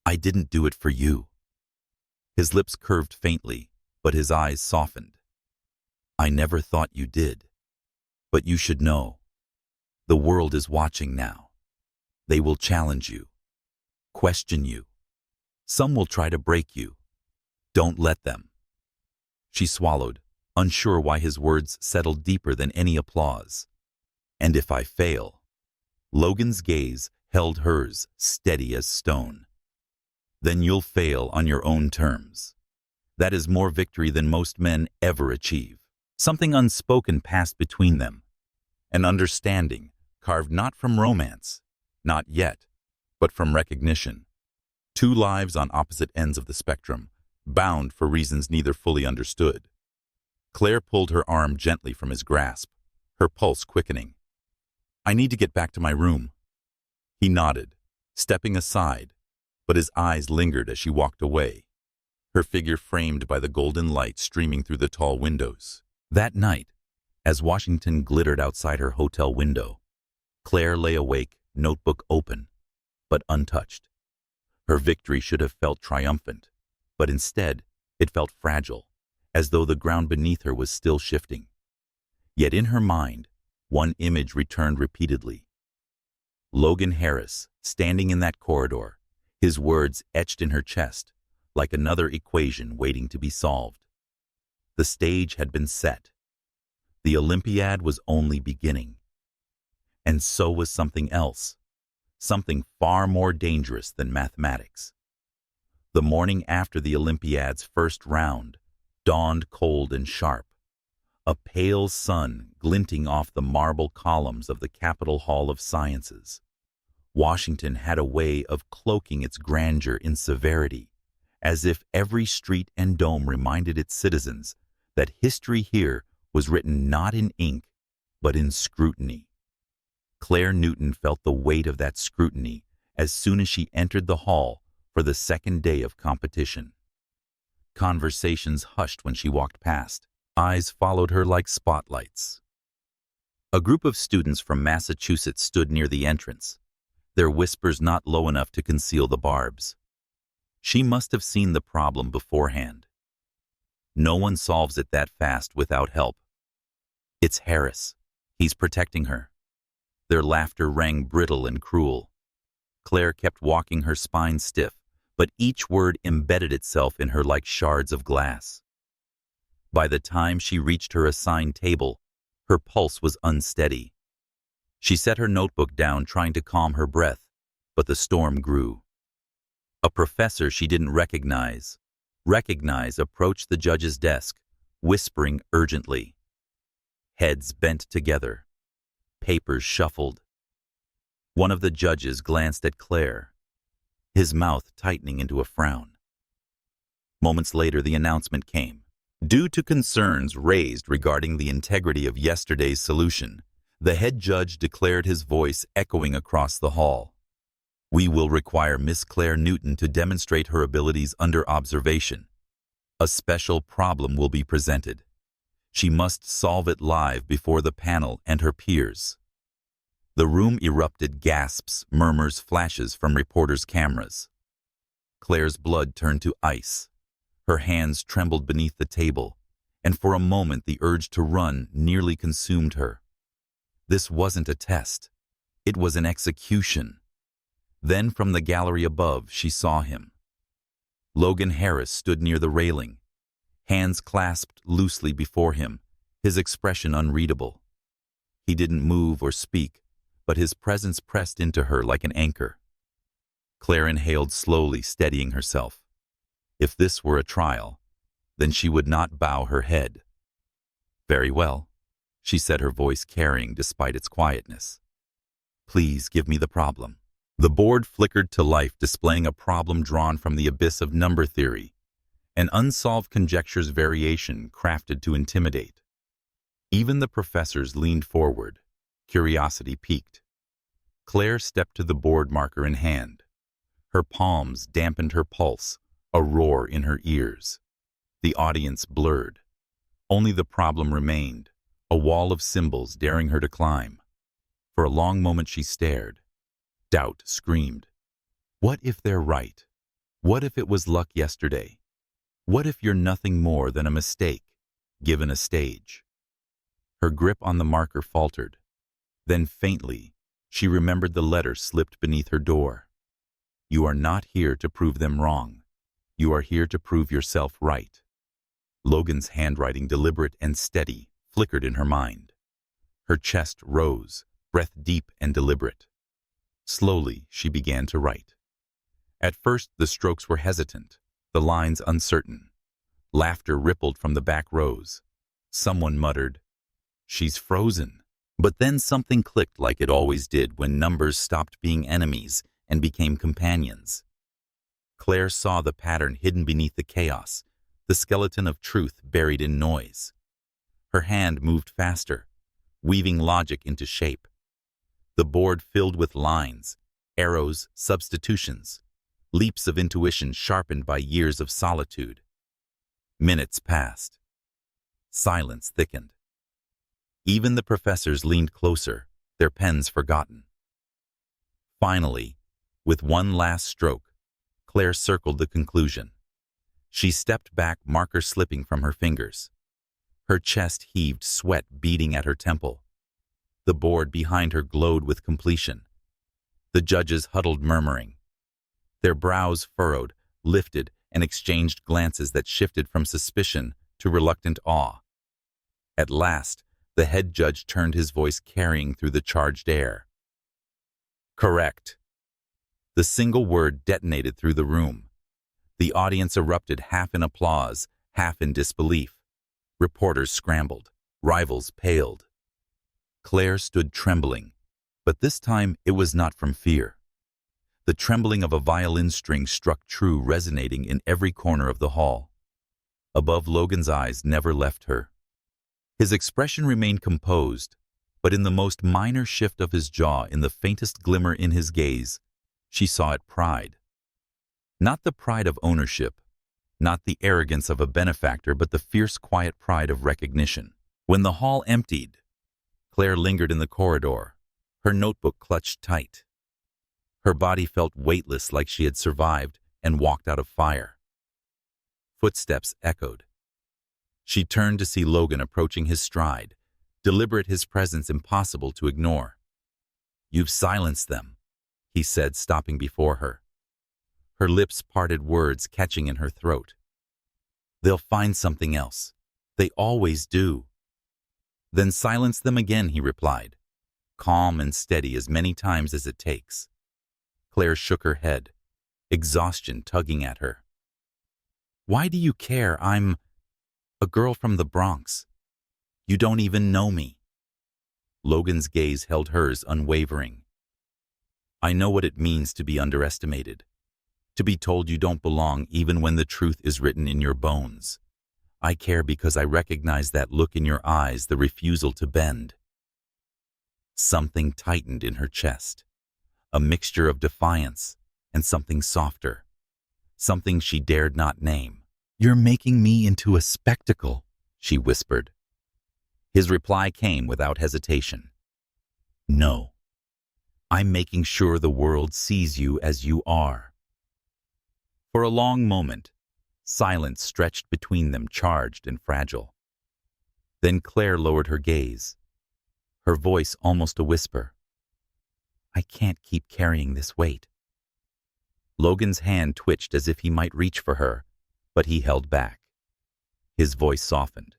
"I didn't do it for you." His lips curved faintly, but his eyes softened. "I never thought you did. But you should know. The world is watching now. They will challenge you, question you. Some will try to break you. Don't let them." She swallowed, unsure why his words settled deeper than any applause. "And if I fail, Logan's gaze held hers, steady as stone. Then you'll fail on your own terms. That is more victory than most men ever achieve. Something unspoken passed between them. An understanding carved not from romance, not yet, but from recognition. Two lives on opposite ends of the spectrum, bound for reasons neither fully understood. Claire pulled her arm gently from his grasp, her pulse quickening. "I need to get back to my room." He nodded, stepping aside, but his eyes lingered as she walked away, her figure framed by the golden light streaming through the tall windows. That night, as Washington glittered outside her hotel window, Claire lay awake, notebook open, but untouched. Her victory should have felt triumphant, but instead it felt fragile, as though the ground beneath her was still shifting. Yet in her mind, one image returned repeatedly. Logan Harris, standing in that corridor, his words etched in her chest, like another equation waiting to be solved. The stage had been set. The Olympiad was only beginning. And so was something else, something far more dangerous than mathematics. The morning after the Olympiad's first round dawned cold and sharp, a pale sun glinting off the marble columns of the Capitol Hall of Sciences. Washington had a way of cloaking its grandeur in severity, as if every street and dome reminded its citizens that history here was written not in ink, but in scrutiny. Claire Newton felt the weight of that scrutiny as soon as she entered the hall for the second day of competition. Conversations hushed when she walked past. Eyes followed her like spotlights. A group of students from Massachusetts stood near the entrance, their whispers not low enough to conceal the barbs. She must have seen the problem beforehand. No one solves it that fast without help. It's Harris. He's protecting her. Their laughter rang brittle and cruel. Claire kept walking, her spine stiff, but each word embedded itself in her like shards of glass. By the time she reached her assigned table, her pulse was unsteady. She set her notebook down, trying to calm her breath, but the storm grew. A professor she didn't recognize approached the judge's desk, whispering urgently. Heads bent together. Papers shuffled. One of the judges glanced at Claire, his mouth tightening into a frown. Moments later, the announcement came. Due to concerns raised regarding the integrity of yesterday's solution, the head judge declared, his voice echoing across the hall. We will require Miss Claire Newton to demonstrate her abilities under observation. A special problem will be presented. She must solve it live before the panel and her peers. The room erupted, gasps, murmurs, flashes from reporters' cameras. Claire's blood turned to ice. Her hands trembled beneath the table, and for a moment the urge to run nearly consumed her. This wasn't a test. It was an execution. Then from the gallery above she saw him. Logan Harris stood near the railing, hands clasped loosely before him, his expression unreadable. He didn't move or speak, but his presence pressed into her like an anchor. Claire inhaled slowly, steadying herself. If this were a trial, then she would not bow her head. Very well, she said, her voice carrying despite its quietness. Please give me the problem. The board flickered to life, displaying a problem drawn from the abyss of number theory, an unsolved conjecture's variation crafted to intimidate. Even the professors leaned forward, curiosity piqued. Claire stepped to the board, marker in hand. Her palms dampened her pulse, a roar in her ears. The audience blurred. Only the problem remained, a wall of symbols daring her to climb. For a long moment she stared. Doubt screamed. What if they're right? What if it was luck yesterday? What if you're nothing more than a mistake, given a stage? Her grip on the marker faltered. Then faintly, she remembered the letter slipped beneath her door. You are not here to prove them wrong. You are here to prove yourself right. Logan's handwriting, deliberate and steady, flickered in her mind. Her chest rose, breath deep and deliberate. Slowly, she began to write. At first, the strokes were hesitant, the lines uncertain. Laughter rippled from the back rows. Someone muttered, "She's frozen." But then something clicked like it always did when numbers stopped being enemies and became companions. Claire saw the pattern hidden beneath the chaos, the skeleton of truth buried in noise. Her hand moved faster, weaving logic into shape. The board filled with lines, arrows, substitutions, leaps of intuition sharpened by years of solitude. Minutes passed. Silence thickened. Even the professors leaned closer, their pens forgotten. Finally, with one last stroke, Claire circled the conclusion. She stepped back, marker slipping from her fingers. Her chest heaved, sweat beating at her temple. The board behind her glowed with completion. The judges huddled, murmuring. Their brows furrowed, lifted, and exchanged glances that shifted from suspicion to reluctant awe. At last, the head judge turned, his voice carrying through the charged air. "Correct." The single word detonated through the room. The audience erupted, half in applause, half in disbelief. Reporters scrambled. Rivals paled. Claire stood trembling, but this time it was not from fear. The trembling of a violin string struck true, resonating in every corner of the hall. Above, Logan's eyes never left her. His expression remained composed, but in the most minor shift of his jaw, in the faintest glimmer in his gaze, she saw it pride. Not the pride of ownership, not the arrogance of a benefactor, but the fierce, quiet pride of recognition. When the hall emptied, Claire lingered in the corridor, her notebook clutched tight. Her body felt weightless, like she had survived and walked out of fire. Footsteps echoed. She turned to see Logan approaching his stride, deliberate, his presence impossible to ignore. "You've silenced them," he said, stopping before her. Her lips parted, words catching in her throat. "They'll find something else. They always do." "Then silence them again," he replied, calm and steady, "as many times as it takes." Claire shook her head, exhaustion tugging at her. "Why do you care? I'm a girl from the Bronx. You don't even know me." Logan's gaze held hers, unwavering. "I know what it means to be underestimated, to be told you don't belong even when the truth is written in your bones. I care because I recognize that look in your eyes, the refusal to bend." Something tightened in her chest, a mixture of defiance and something softer, something she dared not name. "You're making me into a spectacle," she whispered. His reply came without hesitation. "No. I'm making sure the world sees you as you are." For a long moment, silence stretched between them, charged and fragile. Then Claire lowered her gaze, her voice almost a whisper. "I can't keep carrying this weight." Logan's hand twitched as if he might reach for her, but he held back. His voice softened.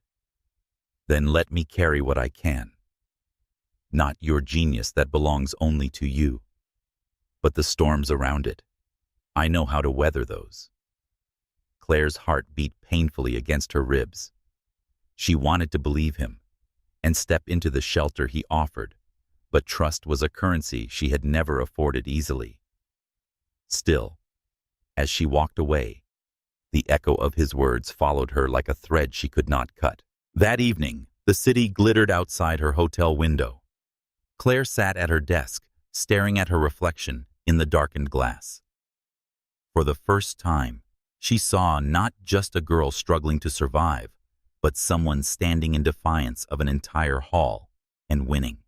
"Then let me carry what I can. Not your genius that belongs only to you, but the storms around it. I know how to weather those." Claire's heart beat painfully against her ribs. She wanted to believe him and step into the shelter he offered, but trust was a currency she had never afforded easily. Still, as she walked away, the echo of his words followed her like a thread she could not cut. That evening, the city glittered outside her hotel window. Claire sat at her desk, staring at her reflection in the darkened glass. For the first time, she saw not just a girl struggling to survive, but someone standing in defiance of an entire hall and winning.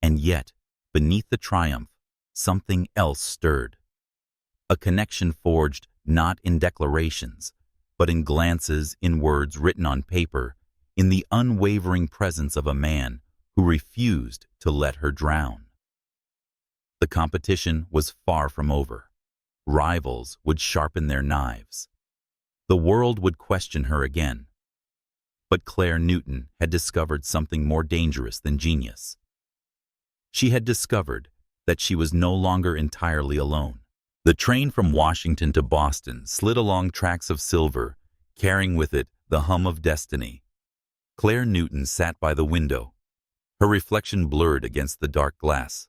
And yet, beneath the triumph, something else stirred. A connection forged not in declarations, but in glances, in words written on paper, in the unwavering presence of a man who refused to let her drown. The competition was far from over. Rivals would sharpen their knives. The world would question her again. But Claire Newton had discovered something more dangerous than genius. She had discovered that she was no longer entirely alone. The train from Washington to Boston slid along tracks of silver, carrying with it the hum of destiny. Claire Newton sat by the window, her reflection blurred against the dark glass.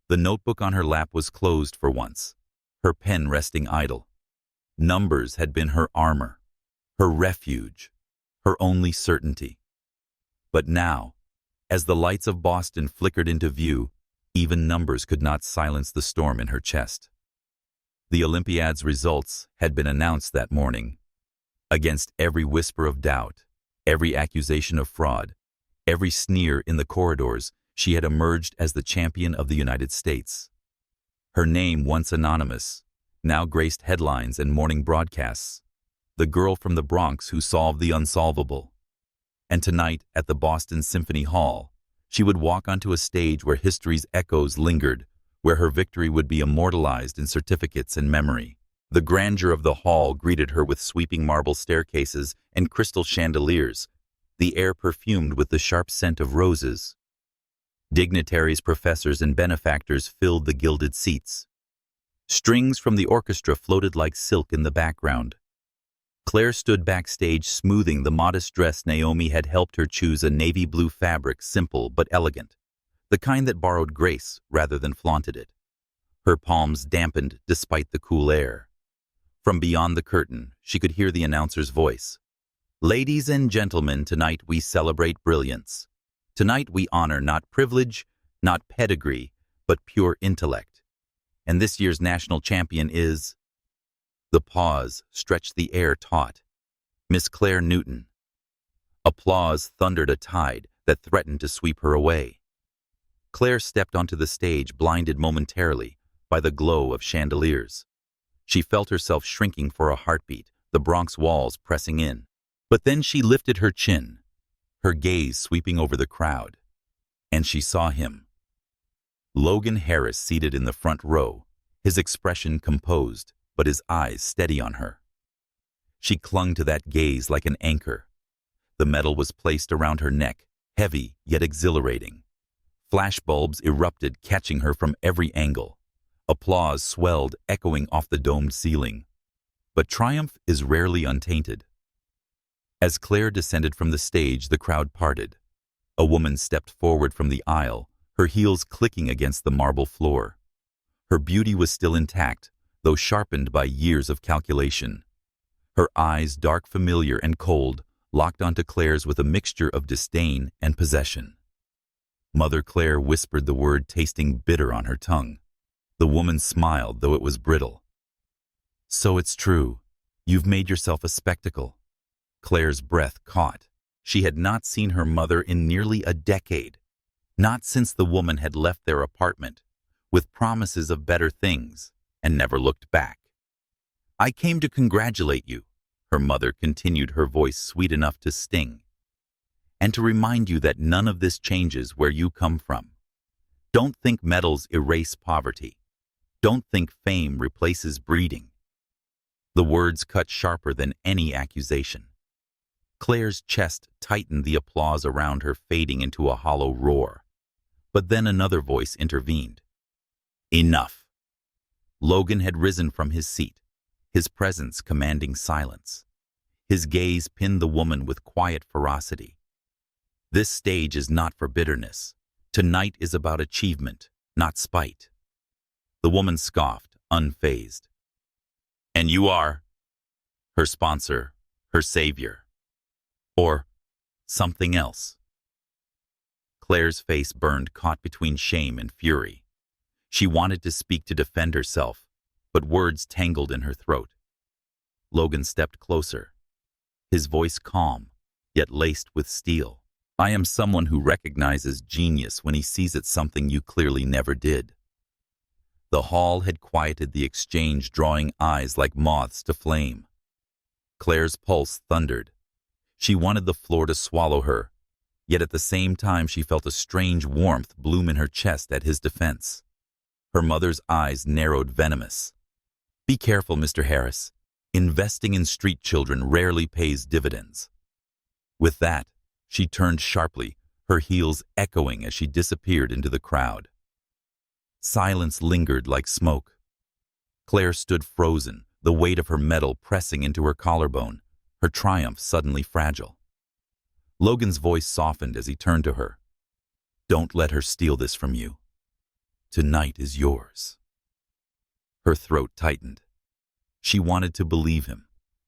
The notebook on her lap was closed for once, her pen resting idle. Numbers had been her armor, her refuge, her only certainty. But now, as the lights of Boston flickered into view, even numbers could not silence the storm in her chest. The Olympiad's results had been announced that morning. Against every whisper of doubt, every accusation of fraud, every sneer in the corridors, she had emerged as the champion of the United States. Her name, once anonymous, now graced headlines and morning broadcasts. The girl from the Bronx who solved the unsolvable. And tonight, at the Boston Symphony Hall, she would walk onto a stage where history's echoes lingered, where her victory would be immortalized in certificates and memory. The grandeur of the hall greeted her with sweeping marble staircases and crystal chandeliers, the air perfumed with the sharp scent of roses. Dignitaries, professors, and benefactors filled the gilded seats. Strings from the orchestra floated like silk in the background. Claire stood backstage smoothing the modest dress Naomi had helped her choose, a navy blue fabric, simple but elegant, the kind that borrowed grace rather than flaunted it. Her palms dampened despite the cool air. From beyond the curtain, she could hear the announcer's voice. "Ladies and gentlemen, tonight we celebrate brilliance. Tonight we honor not privilege, not pedigree, but pure intellect. And this year's national champion is..." The pause stretched the air taut. "Miss Claire Newton." Applause thundered a tide that threatened to sweep her away. Claire stepped onto the stage, blinded momentarily by the glow of chandeliers. She felt herself shrinking for a heartbeat, the Bronx walls pressing in. But then she lifted her chin, her gaze sweeping over the crowd, and she saw him. Logan Harris, seated in the front row, his expression composed, but his eyes steady on her. She clung to that gaze like an anchor. The medal was placed around her neck, heavy yet exhilarating. Flashbulbs erupted, catching her from every angle. Applause swelled, echoing off the domed ceiling. But triumph is rarely untainted. As Claire descended from the stage, the crowd parted. A woman stepped forward from the aisle, her heels clicking against the marble floor. Her beauty was still intact, though sharpened by years of calculation. Her eyes, dark, familiar, and cold, locked onto Claire's with a mixture of disdain and possession. Mother Claire whispered the word, tasting bitter on her tongue. The woman smiled, though it was brittle. "So it's true. You've made yourself a spectacle." Claire's breath caught. She had not seen her mother in nearly a decade, not since the woman had left their apartment, with promises of better things, and never looked back. "I came to congratulate you," her mother continued, her voice sweet enough to sting, "and to remind you that none of this changes where you come from. Don't think medals erase poverty. Don't think fame replaces breeding." The words cut sharper than any accusation. Claire's chest tightened, the applause around her fading into a hollow roar. But then another voice intervened. "Enough." Logan had risen from his seat, his presence commanding silence. His gaze pinned the woman with quiet ferocity. "This stage is not for bitterness. Tonight is about achievement, not spite." The woman scoffed, unfazed. "And you are?" "Her sponsor, her savior. Or something else." Claire's face burned, caught between shame and fury. She wanted to speak to defend herself, but words tangled in her throat. Logan stepped closer, his voice calm, yet laced with steel. "I am someone who recognizes genius when he sees it, something you clearly never did." The hall had quieted the exchange, drawing eyes like moths to flame. Claire's pulse thundered. She wanted the floor to swallow her, yet at the same time she felt a strange warmth bloom in her chest at his defense. Her mother's eyes narrowed, venomous. "Be careful, Mr. Harris. Investing in street children rarely pays dividends." With that, she turned sharply, her heels echoing as she disappeared into the crowd. Silence lingered like smoke. Claire stood frozen, the weight of her metal pressing into her collarbone, her triumph suddenly fragile. Logan's voice softened as he turned to her. Don't let her steal this from you. Tonight is yours. Her throat tightened. She wanted to believe him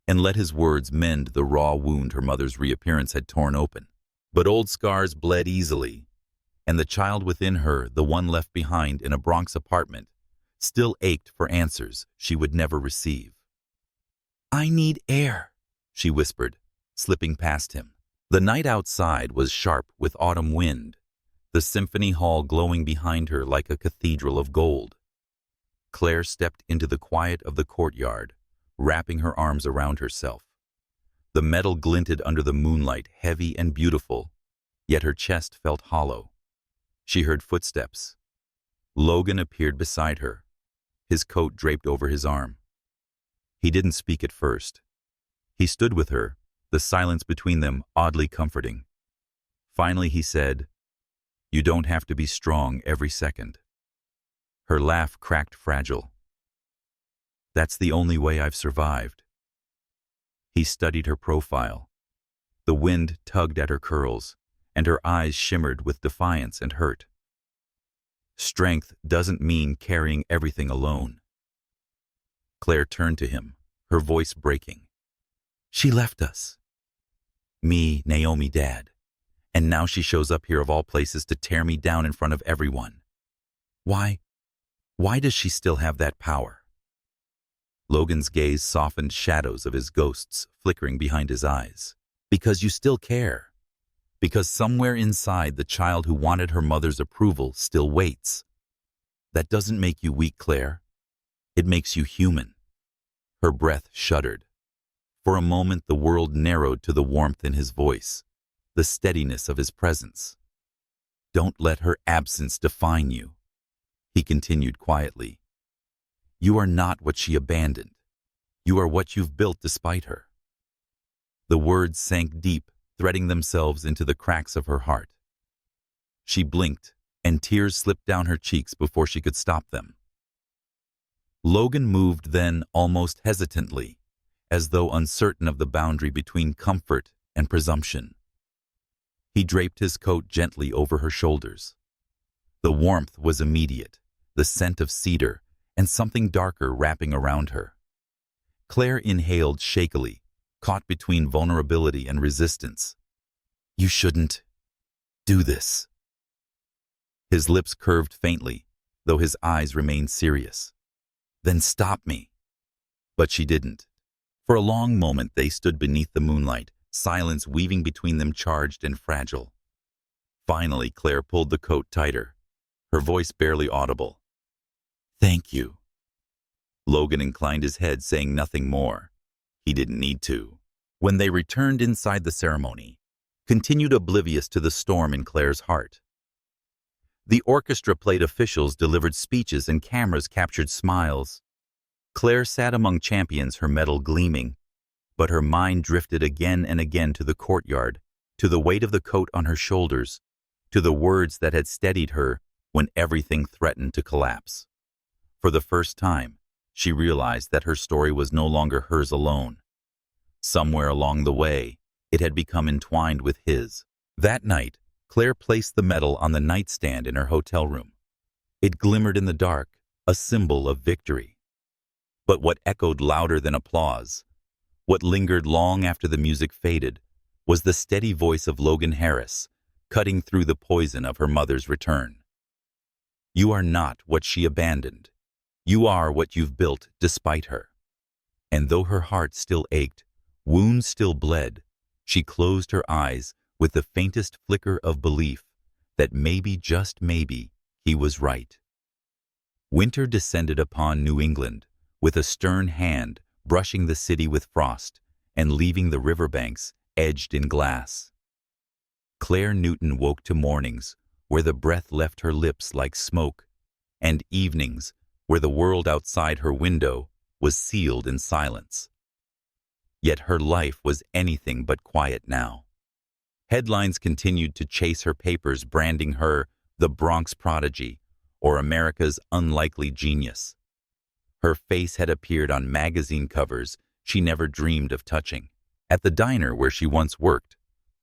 and let his words mend the raw wound her mother's reappearance had torn open. But old scars bled easily, and the child within her, the one left behind in a Bronx apartment, still ached for answers she would never receive. I need air, she whispered, slipping past him. The night outside was sharp with autumn wind, the symphony hall glowing behind her like a cathedral of gold. Claire stepped into the quiet of the courtyard, wrapping her arms around herself. The metal glinted under the moonlight, heavy and beautiful, yet her chest felt hollow. She heard footsteps. Logan appeared beside her, his coat draped over his arm. He didn't speak at first. He stood with her, the silence between them oddly comforting. Finally he said, You don't have to be strong every second. Her laugh cracked fragile. That's the only way I've survived. He studied her profile. The wind tugged at her curls, and her eyes shimmered with defiance and hurt. Strength doesn't mean carrying everything alone. Claire turned to him, her voice breaking. She left us. Me, Naomi, Dad. And now she shows up here of all places to tear me down in front of everyone. Why does she still have that power? Logan's gaze softened shadows of his ghosts flickering behind his eyes. Because you still care. Because somewhere inside the child who wanted her mother's approval still waits. That doesn't make you weak, Claire. It makes you human. Her breath shuddered. For a moment the world narrowed to the warmth in his voice, the steadiness of his presence. Don't let her absence define you, he continued quietly. You are not what she abandoned. You are what you've built despite her. The words sank deep, threading themselves into the cracks of her heart. She blinked, and tears slipped down her cheeks before she could stop them. Logan moved then almost hesitantly, as though uncertain of the boundary between comfort and presumption. He draped his coat gently over her shoulders. The warmth was immediate, the scent of cedar, and something darker wrapping around her. Claire inhaled shakily, caught between vulnerability and resistance. You shouldn't do this. His lips curved faintly, though his eyes remained serious. Then stop me. But she didn't. For a long moment they stood beneath the moonlight, silence weaving between them charged and fragile. Finally Claire pulled the coat tighter, her voice barely audible. Thank you. Logan inclined his head, saying nothing more. He didn't need to. When they returned inside the ceremony, continued oblivious to the storm in Claire's heart. The orchestra played officials, delivered speeches, and cameras captured smiles. Claire sat among champions, her medal gleaming, but her mind drifted again and again to the courtyard, to the weight of the coat on her shoulders, to the words that had steadied her when everything threatened to collapse. For the first time, she realized that her story was no longer hers alone. Somewhere along the way, it had become entwined with his. That night, Claire placed the medal on the nightstand in her hotel room. It glimmered in the dark, a symbol of victory. But what echoed louder than applause, what lingered long after the music faded, was the steady voice of Logan Harris, cutting through the poison of her mother's return. You are not what she abandoned. You are what you've built despite her. And though her heart still ached, wounds still bled, she closed her eyes with the faintest flicker of belief that maybe, just maybe, he was right. Winter descended upon New England, with a stern hand brushing the city with frost and leaving the riverbanks edged in glass. Claire Newton woke to mornings where the breath left her lips like smoke, and evenings where the world outside her window was sealed in silence. Yet her life was anything but quiet now. Headlines continued to chase her papers, branding her the Bronx prodigy, or America's unlikely genius. Her face had appeared on magazine covers she never dreamed of touching. At the diner where she once worked,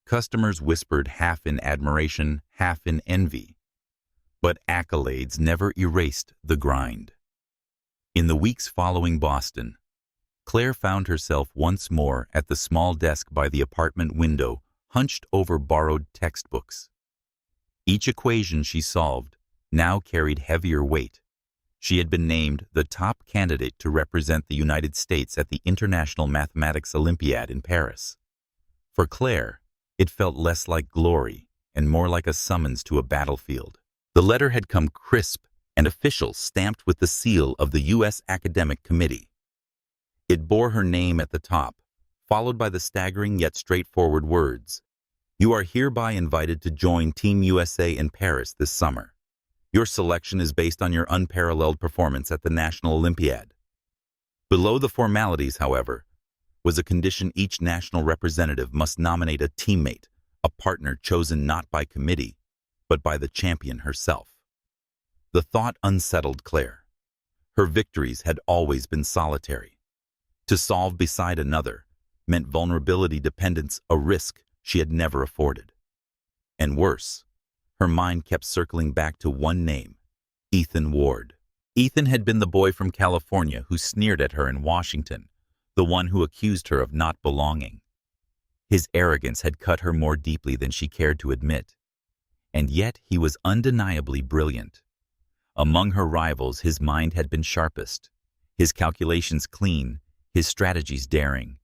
customers whispered half in admiration, half in envy. But accolades never erased the grind. In the weeks following Boston, Claire found herself once more at the small desk by the apartment window, hunched over borrowed textbooks. Each equation she solved now carried heavier weight. She had been named the top candidate to represent the United States at the International Mathematics Olympiad in Paris. For Claire, it felt less like glory and more like a summons to a battlefield. The letter had come crisp and official, stamped with the seal of the U.S. Academic Committee. It bore her name at the top, followed by the staggering yet straightforward words, "You are hereby invited to join Team USA in Paris this summer. Your selection is based on your unparalleled performance at the National Olympiad." Below the formalities, however, was a condition: each national representative must nominate a teammate, a partner chosen not by committee, but by the champion herself. The thought unsettled Claire. Her victories had always been solitary. To solve beside another meant vulnerability, dependence, a risk she had never afforded. And worse, her mind kept circling back to one name: Ethan Ward. Ethan had been the boy from California who sneered at her in Washington, the one who accused her of not belonging. His arrogance had cut her more deeply than she cared to admit. And yet he was undeniably brilliant. Among her rivals, his mind had been sharpest, his calculations clean, his strategies daring.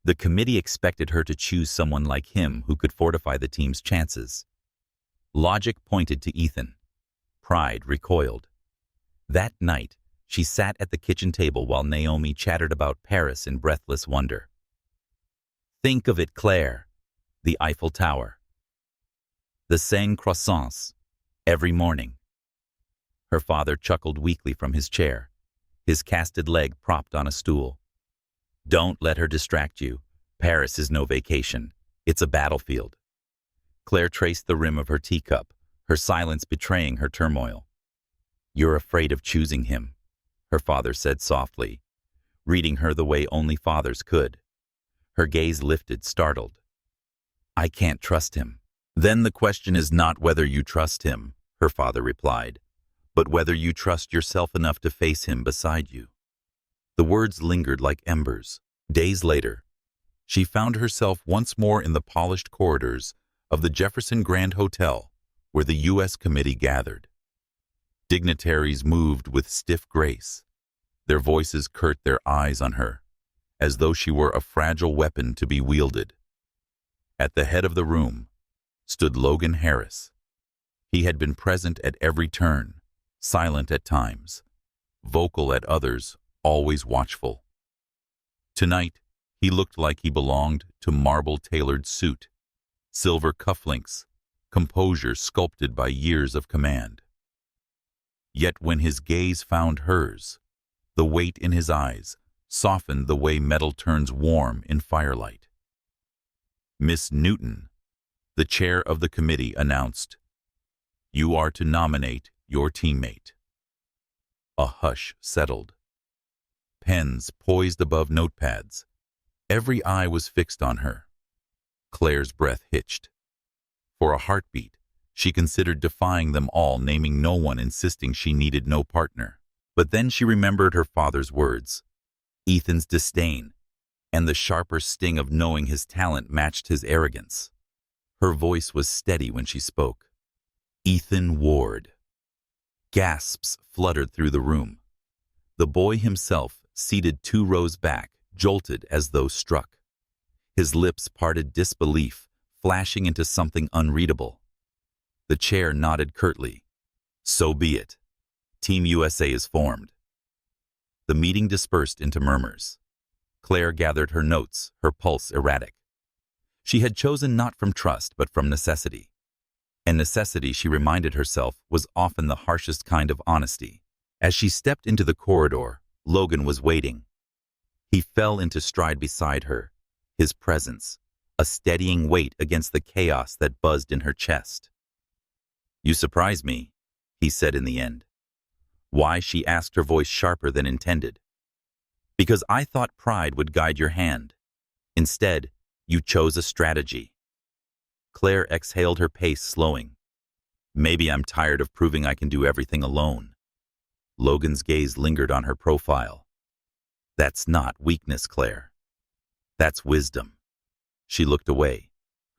The committee expected her to choose someone like him who could fortify the team's chances. Logic pointed to Ethan. Pride recoiled. That night, she sat at the kitchen table while Naomi chattered about Paris in breathless wonder. Think of it, Claire. The Eiffel Tower. The 5 croissants. Every morning. Her father chuckled weakly from his chair, his casted leg propped on a stool. Don't let her distract you. Paris is no vacation. It's a battlefield. Claire traced the rim of her teacup, her silence betraying her turmoil. You're afraid of choosing him, her father said softly, reading her the way only fathers could. Her gaze lifted, startled. I can't trust him. Then the question is not whether you trust him, her father replied, but whether you trust yourself enough to face him beside you. The words lingered like embers. Days later, she found herself once more in the polished corridors of the Jefferson Grand Hotel, where the U.S. Committee gathered. Dignitaries moved with stiff grace, their voices curt, their eyes on her, as though she were a fragile weapon to be wielded. At the head of the room stood Logan Harris. He had been present at every turn, silent at times, vocal at others, always watchful. Tonight, he looked like he belonged to marble-tailored suit, silver cufflinks, composure sculpted by years of command. Yet when his gaze found hers, the weight in his eyes softened the way metal turns warm in firelight. Miss Newton, the chair of the committee, announced, "You are to nominate your teammate." A hush settled. Pens poised above notepads. Every eye was fixed on her. Claire's breath hitched. For a heartbeat, she considered defying them all, naming no one, insisting she needed no partner. But then she remembered her father's words, Ethan's disdain, and the sharper sting of knowing his talent matched his arrogance. Her voice was steady when she spoke. Ethan Ward. Gasps fluttered through the room. The boy himself, seated 2 rows back, jolted as though struck. His lips parted, disbelief flashing into something unreadable. The chair nodded curtly. So be it. Team USA is formed. The meeting dispersed into murmurs. Claire gathered her notes, her pulse erratic. She had chosen not from trust, but from necessity. And necessity, she reminded herself, was often the harshest kind of honesty. As she stepped into the corridor, Logan was waiting. He fell into stride beside her, his presence, a steadying weight against the chaos that buzzed in her chest. You surprise me, he said in the end. Why, she asked, her voice sharper than intended. Because I thought pride would guide your hand. Instead, you chose a strategy. Claire exhaled, her pace slowing. Maybe I'm tired of proving I can do everything alone. Logan's gaze lingered on her profile. That's not weakness, Claire. That's wisdom. She looked away,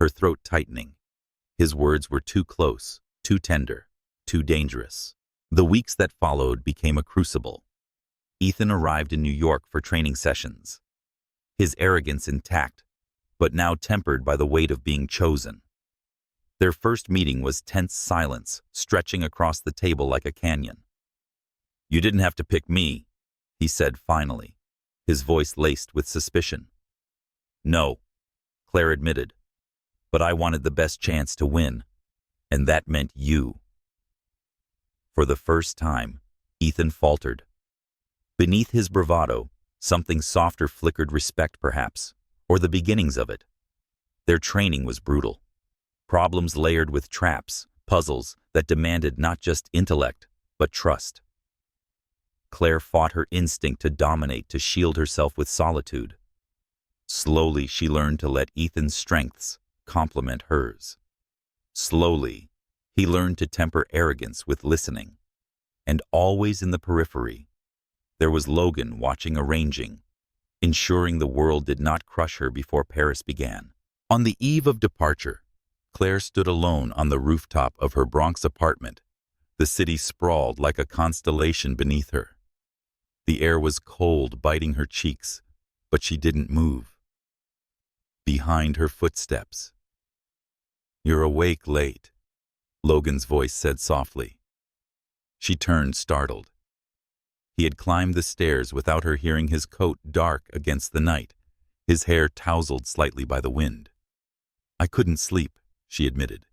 her throat tightening. His words were too close, too tender, too dangerous. The weeks that followed became a crucible. Ethan arrived in New York for training sessions. His arrogance intact, but now tempered by the weight of being chosen. Their first meeting was tense silence, stretching across the table like a canyon. You didn't have to pick me, he said finally, his voice laced with suspicion. No, Claire admitted, but I wanted the best chance to win, and that meant you. For the first time, Ethan faltered. Beneath his bravado, something softer flickered, respect perhaps, or the beginnings of it. Their training was brutal. Problems layered with traps, puzzles that demanded not just intellect, but trust. Claire fought her instinct to dominate, to shield herself with solitude. Slowly, she learned to let Ethan's strengths complement hers. Slowly, he learned to temper arrogance with listening. And always in the periphery, there was Logan watching, arranging, ensuring the world did not crush her before Paris began. On the eve of departure, Claire stood alone on the rooftop of her Bronx apartment. The city sprawled like a constellation beneath her. The air was cold, biting her cheeks, but she didn't move. Behind her footsteps. You're awake late, Logan's voice said softly. She turned, startled. He had climbed the stairs without her hearing, his coat dark against the night, his hair tousled slightly by the wind. I couldn't sleep, she admitted.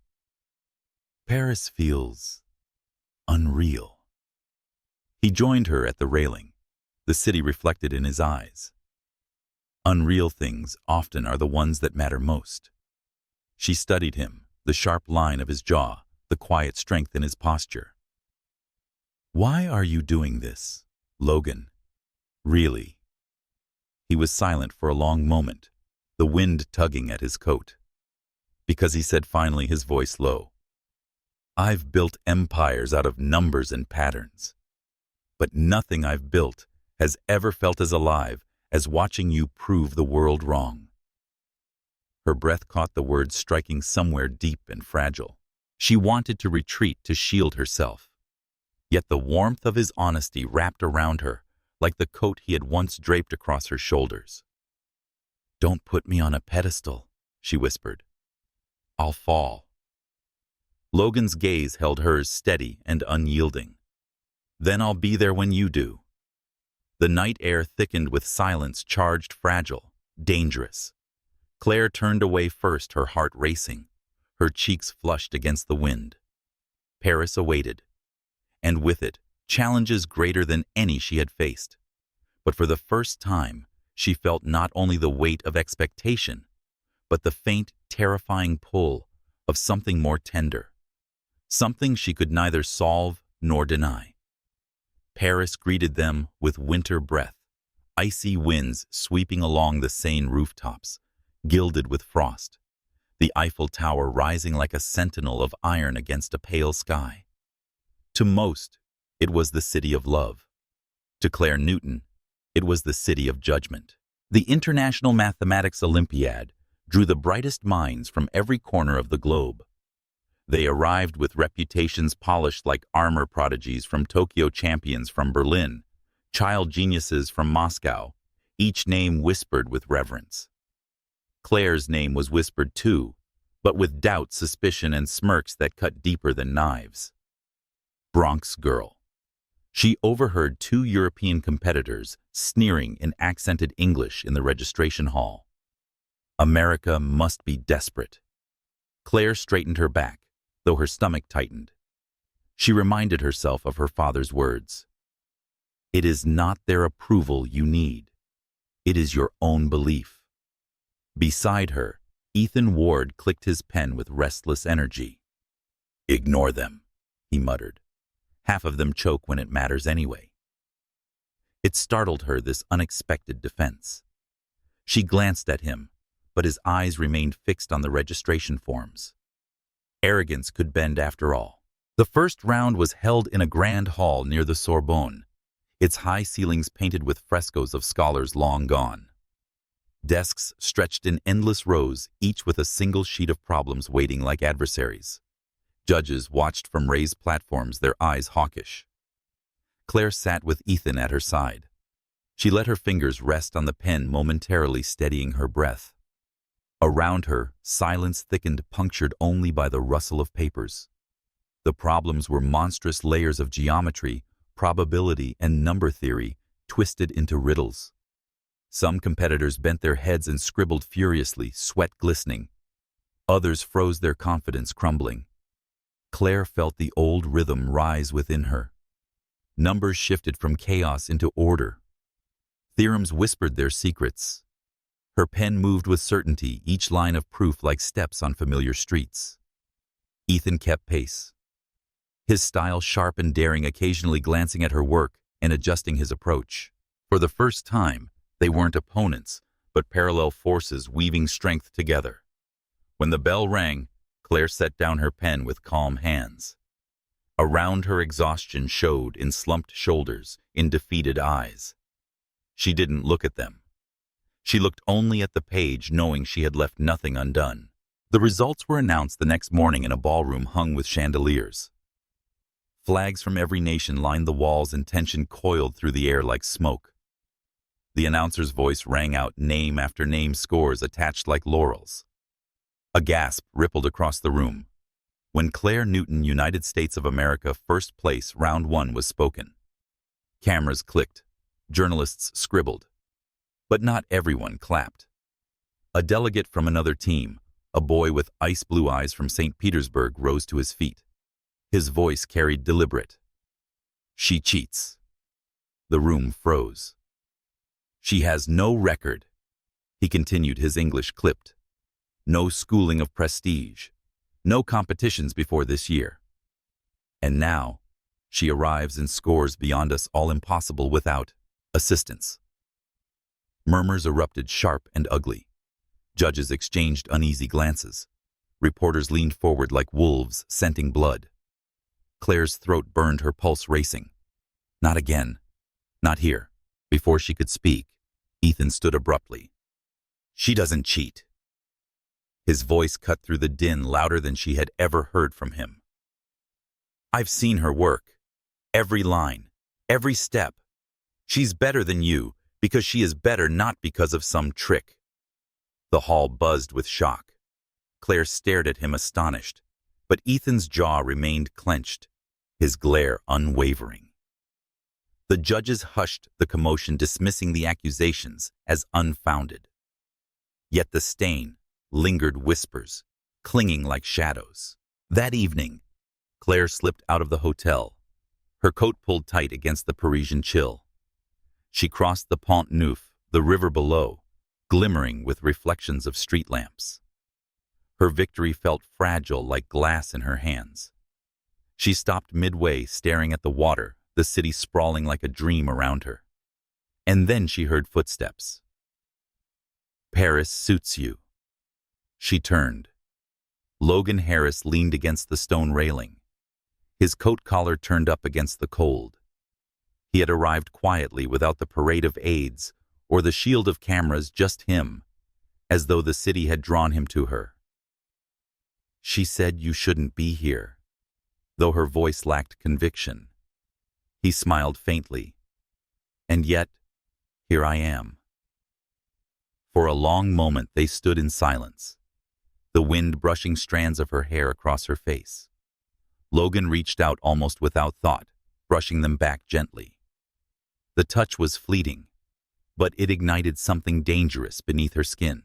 Paris feels unreal. He joined her at the railing, the city reflected in his eyes. Unreal things often are the ones that matter most. She studied him, the sharp line of his jaw, the quiet strength in his posture. Why are you doing this, Logan? Really? He was silent for a long moment, the wind tugging at his coat. Because he said finally, his voice low, I've built empires out of numbers and patterns. But nothing I've built has ever felt as alive as watching you prove the world wrong. Her breath caught the words, striking somewhere deep and fragile. She wanted to retreat, to shield herself. Yet the warmth of his honesty wrapped around her, like the coat he had once draped across her shoulders. Don't put me on a pedestal, she whispered. I'll fall. Logan's gaze held hers, steady and unyielding. Then I'll be there when you do. The night air thickened with silence, charged, fragile, dangerous. Claire turned away first, her heart racing, her cheeks flushed against the wind. Paris awaited, and with it, challenges greater than any she had faced. But for the first time, she felt not only the weight of expectation, but the faint, terrifying pull of something more tender, something she could neither solve nor deny. Paris greeted them with winter breath, icy winds sweeping along the Seine rooftops, gilded with frost, the Eiffel Tower rising like a sentinel of iron against a pale sky. To most, it was the city of love. To Claire Newton, it was the city of judgment. The International Mathematics Olympiad drew the brightest minds from every corner of the globe. They arrived with reputations polished like armor, prodigies from Tokyo, champions from Berlin, child geniuses from Moscow, each name whispered with reverence. Claire's name was whispered too, but with doubt, suspicion, and smirks that cut deeper than knives. Bronx girl. She overheard two European competitors sneering in accented English in the registration hall. America must be desperate. Claire straightened her back, though her stomach tightened. She reminded herself of her father's words. It is not their approval you need. It is your own belief. Beside her, Ethan Ward clicked his pen with restless energy. Ignore them, he muttered. Half of them choke when it matters anyway. It startled her, this unexpected defense. She glanced at him, but his eyes remained fixed on the registration forms. Arrogance could bend after all. The first round was held in a grand hall near the Sorbonne, its high ceilings painted with frescoes of scholars long gone. Desks stretched in endless rows, each with a single sheet of problems waiting like adversaries. Judges watched from raised platforms, their eyes hawkish. Claire sat with Ethan at her side. She let her fingers rest on the pen, momentarily steadying her breath. Around her, silence thickened, punctured only by the rustle of papers. The problems were monstrous layers of geometry, probability, and number theory, twisted into riddles. Some competitors bent their heads and scribbled furiously, sweat glistening. Others froze, their confidence crumbling. Claire felt the old rhythm rise within her. Numbers shifted from chaos into order. Theorems whispered their secrets. Her pen moved with certainty, each line of proof like steps on familiar streets. Ethan kept pace. His style sharp and daring, occasionally glancing at her work and adjusting his approach. For the first time, they weren't opponents, but parallel forces weaving strength together. When the bell rang, Claire set down her pen with calm hands. Around her, exhaustion showed in slumped shoulders, in defeated eyes. She didn't look at them. She looked only at the page, knowing she had left nothing undone. The results were announced the next morning in a ballroom hung with chandeliers. Flags from every nation lined the walls, and tension coiled through the air like smoke. The announcer's voice rang out, name after name, scores attached like laurels. A gasp rippled across the room. When Claire Newton, United States of America, first place, round 1 was spoken. Cameras clicked. Journalists scribbled. But not everyone clapped. A delegate from another team, a boy with ice blue eyes from St. Petersburg, rose to his feet. His voice carried deliberate. She cheats. The room froze. She has no record. He continued, his English clipped. No schooling of prestige. No competitions before this year. And now, she arrives and scores beyond us all, impossible without assistance. Murmurs erupted, sharp and ugly. Judges exchanged uneasy glances. Reporters leaned forward like wolves, scenting blood. Claire's throat burned, her pulse racing. Not again. Not here. Before she could speak, Ethan stood abruptly. She doesn't cheat. His voice cut through the din, louder than she had ever heard from him. I've seen her work. Every line. Every step. She's better than you, because she is better, not because of some trick. The hall buzzed with shock. Claire stared at him, astonished, but Ethan's jaw remained clenched, his glare unwavering. The judges hushed the commotion, dismissing the accusations as unfounded. Yet the stain lingered, whispers, clinging like shadows. That evening, Claire slipped out of the hotel, her coat pulled tight against the Parisian chill. She crossed the Pont Neuf, the river below, glimmering with reflections of street lamps. Her victory felt fragile like glass in her hands. She stopped midway, staring at the water, the city sprawling like a dream around her. And then she heard footsteps. Paris suits you. She turned. Logan Harris leaned against the stone railing, his coat collar turned up against the cold. He had arrived quietly, without the parade of aides or the shield of cameras, just him, as though the city had drawn him to her. She said you shouldn't be here, though her voice lacked conviction. He smiled faintly. And yet, here I am. For a long moment they stood in silence, the wind brushing strands of her hair across her face. Logan reached out almost without thought, brushing them back gently. The touch was fleeting, but it ignited something dangerous beneath her skin.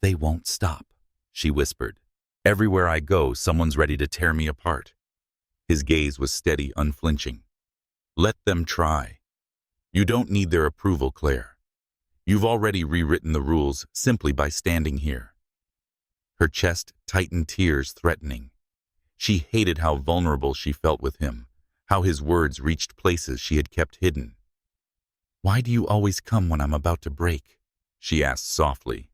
They won't stop, she whispered. Everywhere I go, someone's ready to tear me apart. His gaze was steady, unflinching. Let them try. You don't need their approval, Claire. You've already rewritten the rules simply by standing here. Her chest tightened, tears threatening. She hated how vulnerable she felt with him, how his words reached places she had kept hidden. "Why do you always come when I'm about to break?" she asked softly.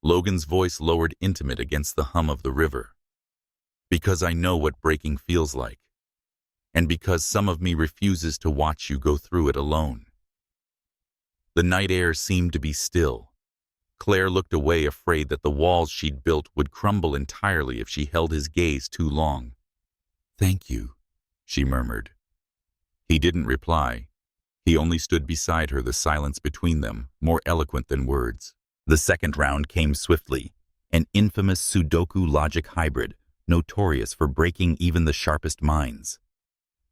Logan's voice lowered intimate against the hum of the river. "Because I know what breaking feels like, and because some of me refuses to watch you go through it alone." The night air seemed to be still. Claire looked away, afraid that the walls she'd built would crumble entirely if she held his gaze too long. "Thank you," she murmured. He didn't reply. He only stood beside her, the silence between them more eloquent than words. The second round came swiftly, an infamous Sudoku logic hybrid, notorious for breaking even the sharpest minds.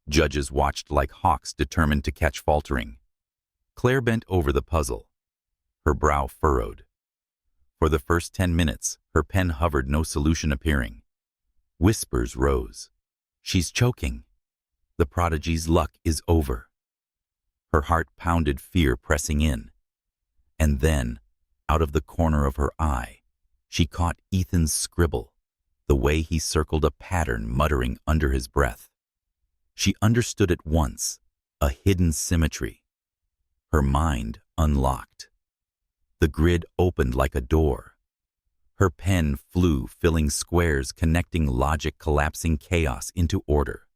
Judges watched like hawks determined to catch faltering. Claire bent over the puzzle, her brow furrowed. For the first 10 minutes, her pen hovered, no solution appearing. Whispers rose. "She's choking. The prodigy's luck is over." Her heart pounded, fear pressing in. And then, out of the corner of her eye, she caught Ethan's scribble, the way he circled a pattern, muttering under his breath. She understood at once, a hidden symmetry. Her mind unlocked. The grid opened like a door. Her pen flew, filling squares, connecting logic, collapsing chaos into order.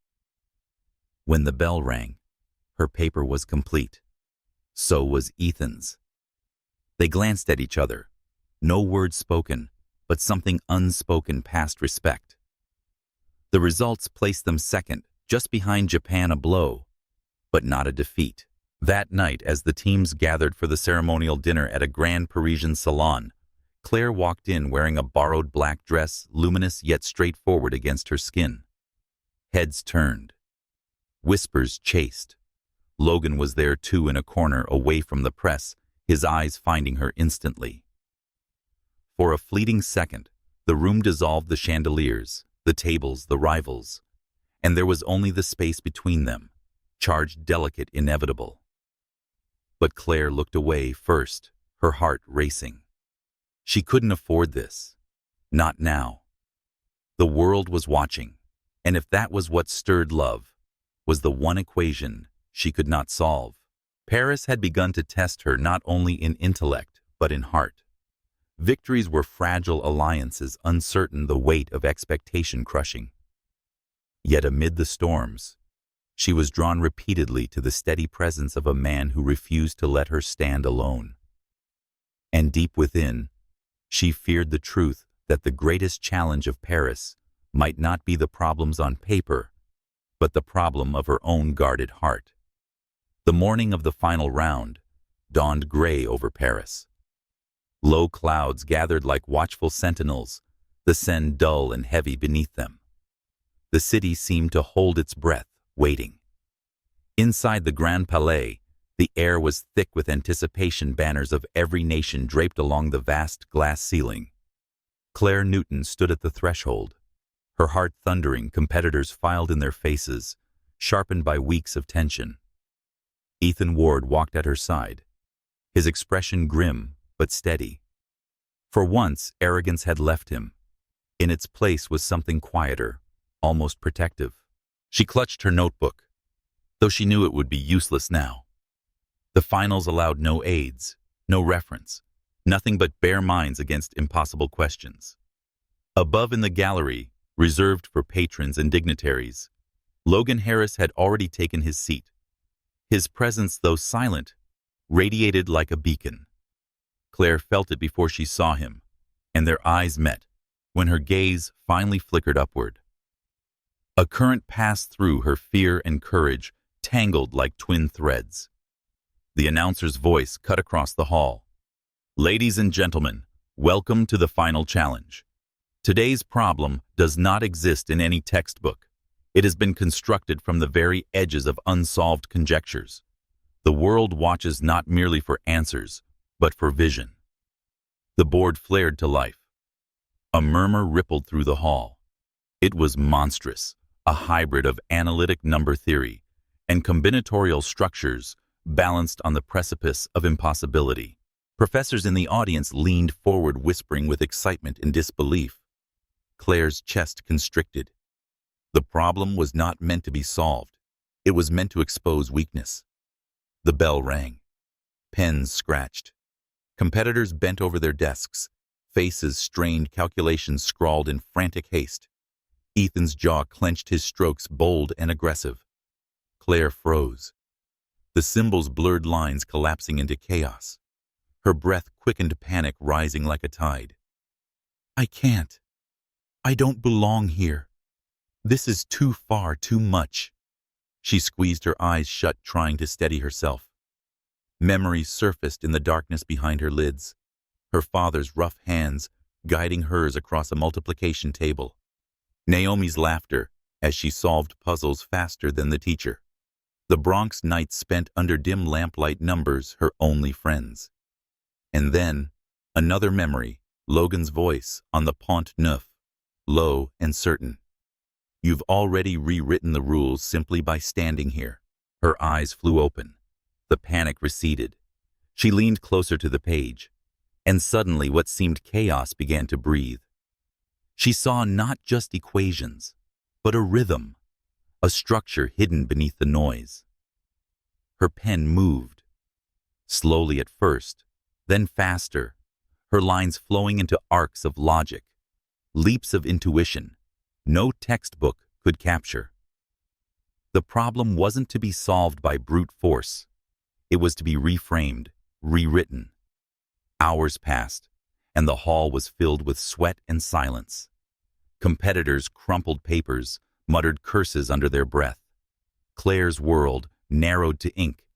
When the bell rang, her paper was complete. So was Ethan's. They glanced at each other. No word spoken, but something unspoken past respect. The results placed them second, just behind Japan, a blow, but not a defeat. That night, as the teams gathered for the ceremonial dinner at a grand Parisian salon, Claire walked in wearing a borrowed black dress, luminous yet straightforward against her skin. Heads turned. Whispers chased. Logan was there too, in a corner away from the press, his eyes finding her instantly. For a fleeting second, the room dissolved, the chandeliers, the tables, the rivals, and there was only the space between them, charged, delicate, inevitable. But Claire looked away first, her heart racing. She couldn't afford this. Not now. The world was watching, and if that was what stirred love, was the one equation she could not solve. Paris had begun to test her not only in intellect, but in heart. Victories were fragile alliances, uncertain, the weight of expectation crushing. Yet amid the storms, she was drawn repeatedly to the steady presence of a man who refused to let her stand alone. And deep within, she feared the truth that the greatest challenge of Paris might not be the problems on paper, but the problem of her own guarded heart. The morning of the final round dawned gray over Paris. Low clouds gathered like watchful sentinels, the Seine dull and heavy beneath them. The city seemed to hold its breath, waiting. Inside the Grand Palais, the air was thick with anticipation, banners of every nation draped along the vast glass ceiling. Claire Newton stood at the threshold, her heart thundering. Competitors filed in their faces, sharpened by weeks of tension. Ethan Ward walked at her side, his expression grim but steady. For once, arrogance had left him. In its place was something quieter, almost protective. She clutched her notebook, though she knew it would be useless now. The finals allowed no aids, no reference, nothing but bare minds against impossible questions. Above in the gallery, reserved for patrons and dignitaries, Logan Harris had already taken his seat. His presence, though silent, radiated like a beacon. Claire felt it before she saw him, and their eyes met when her gaze finally flickered upward. A current passed through her, fear and courage tangled like twin threads. The announcer's voice cut across the hall. "Ladies and gentlemen, welcome to the final challenge. Today's problem does not exist in any textbook. It has been constructed from the very edges of unsolved conjectures. The world watches not merely for answers, but for vision." The board flared to life. A murmur rippled through the hall. It was monstrous, a hybrid of analytic number theory and combinatorial structures balanced on the precipice of impossibility. Professors in the audience leaned forward, whispering with excitement and disbelief. Claire's chest constricted. The problem was not meant to be solved. It was meant to expose weakness. The bell rang. Pens scratched. Competitors bent over their desks. Faces strained, calculations scrawled in frantic haste. Ethan's jaw clenched, his strokes bold and aggressive. Claire froze. The symbols blurred lines collapsing into chaos. Her breath quickened, panic rising like a tide. I can't. I don't belong here. This is too far, too much. She squeezed her eyes shut, trying to steady herself. Memories surfaced in the darkness behind her lids. Her father's rough hands guiding hers across a multiplication table. Naomi's laughter as she solved puzzles faster than the teacher. The Bronx nights spent under dim lamplight, numbers her only friends. And then, another memory, Logan's voice on the Pont Neuf, low and certain. You've already rewritten the rules simply by standing here. Her eyes flew open. The panic receded. She leaned closer to the page, and suddenly what seemed chaos began to breathe. She saw not just equations, but a rhythm, a structure hidden beneath the noise. Her pen moved, slowly at first, then faster, her lines flowing into arcs of logic, leaps of intuition no textbook could capture. The problem wasn't to be solved by brute force. It was to be reframed, rewritten. Hours passed, and the hall was filled with sweat and silence. Competitors crumpled papers, muttered curses under their breath. Claire's world narrowed to ink,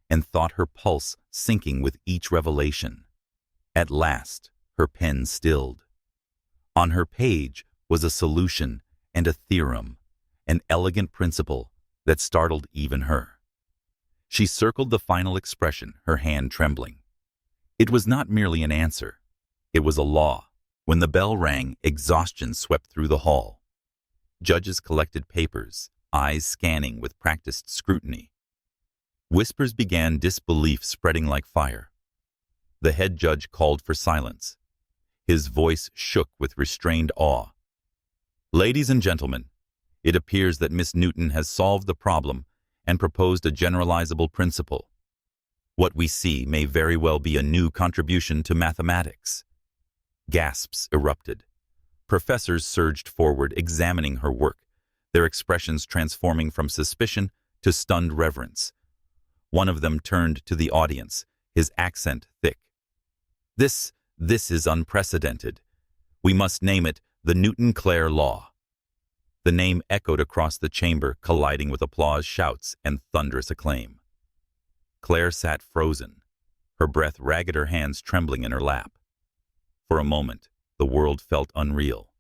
and thought her pulse sinking with each revelation. At last, her pen stilled. On her page was a solution and a theorem, an elegant principle that startled even her. She circled the final expression, her hand trembling. It was not merely an answer. It was a law. When the bell rang, exhaustion swept through the hall. Judges collected papers, eyes scanning with practiced scrutiny. Whispers began, disbelief spreading like fire. The head judge called for silence. His voice shook with restrained awe. Ladies and gentlemen, it appears that Miss Newton has solved the problem and proposed a generalizable principle. What we see may very well be a new contribution to mathematics. Gasps erupted. Professors surged forward, examining her work, their expressions transforming from suspicion to stunned reverence. One of them turned to the audience, his accent thick. This is unprecedented. We must name it the Newton-Claire Law. The name echoed across the chamber, colliding with applause, shouts, and thunderous acclaim. Claire sat frozen, her breath ragged, her hands trembling in her lap. For a moment, the world felt unreal.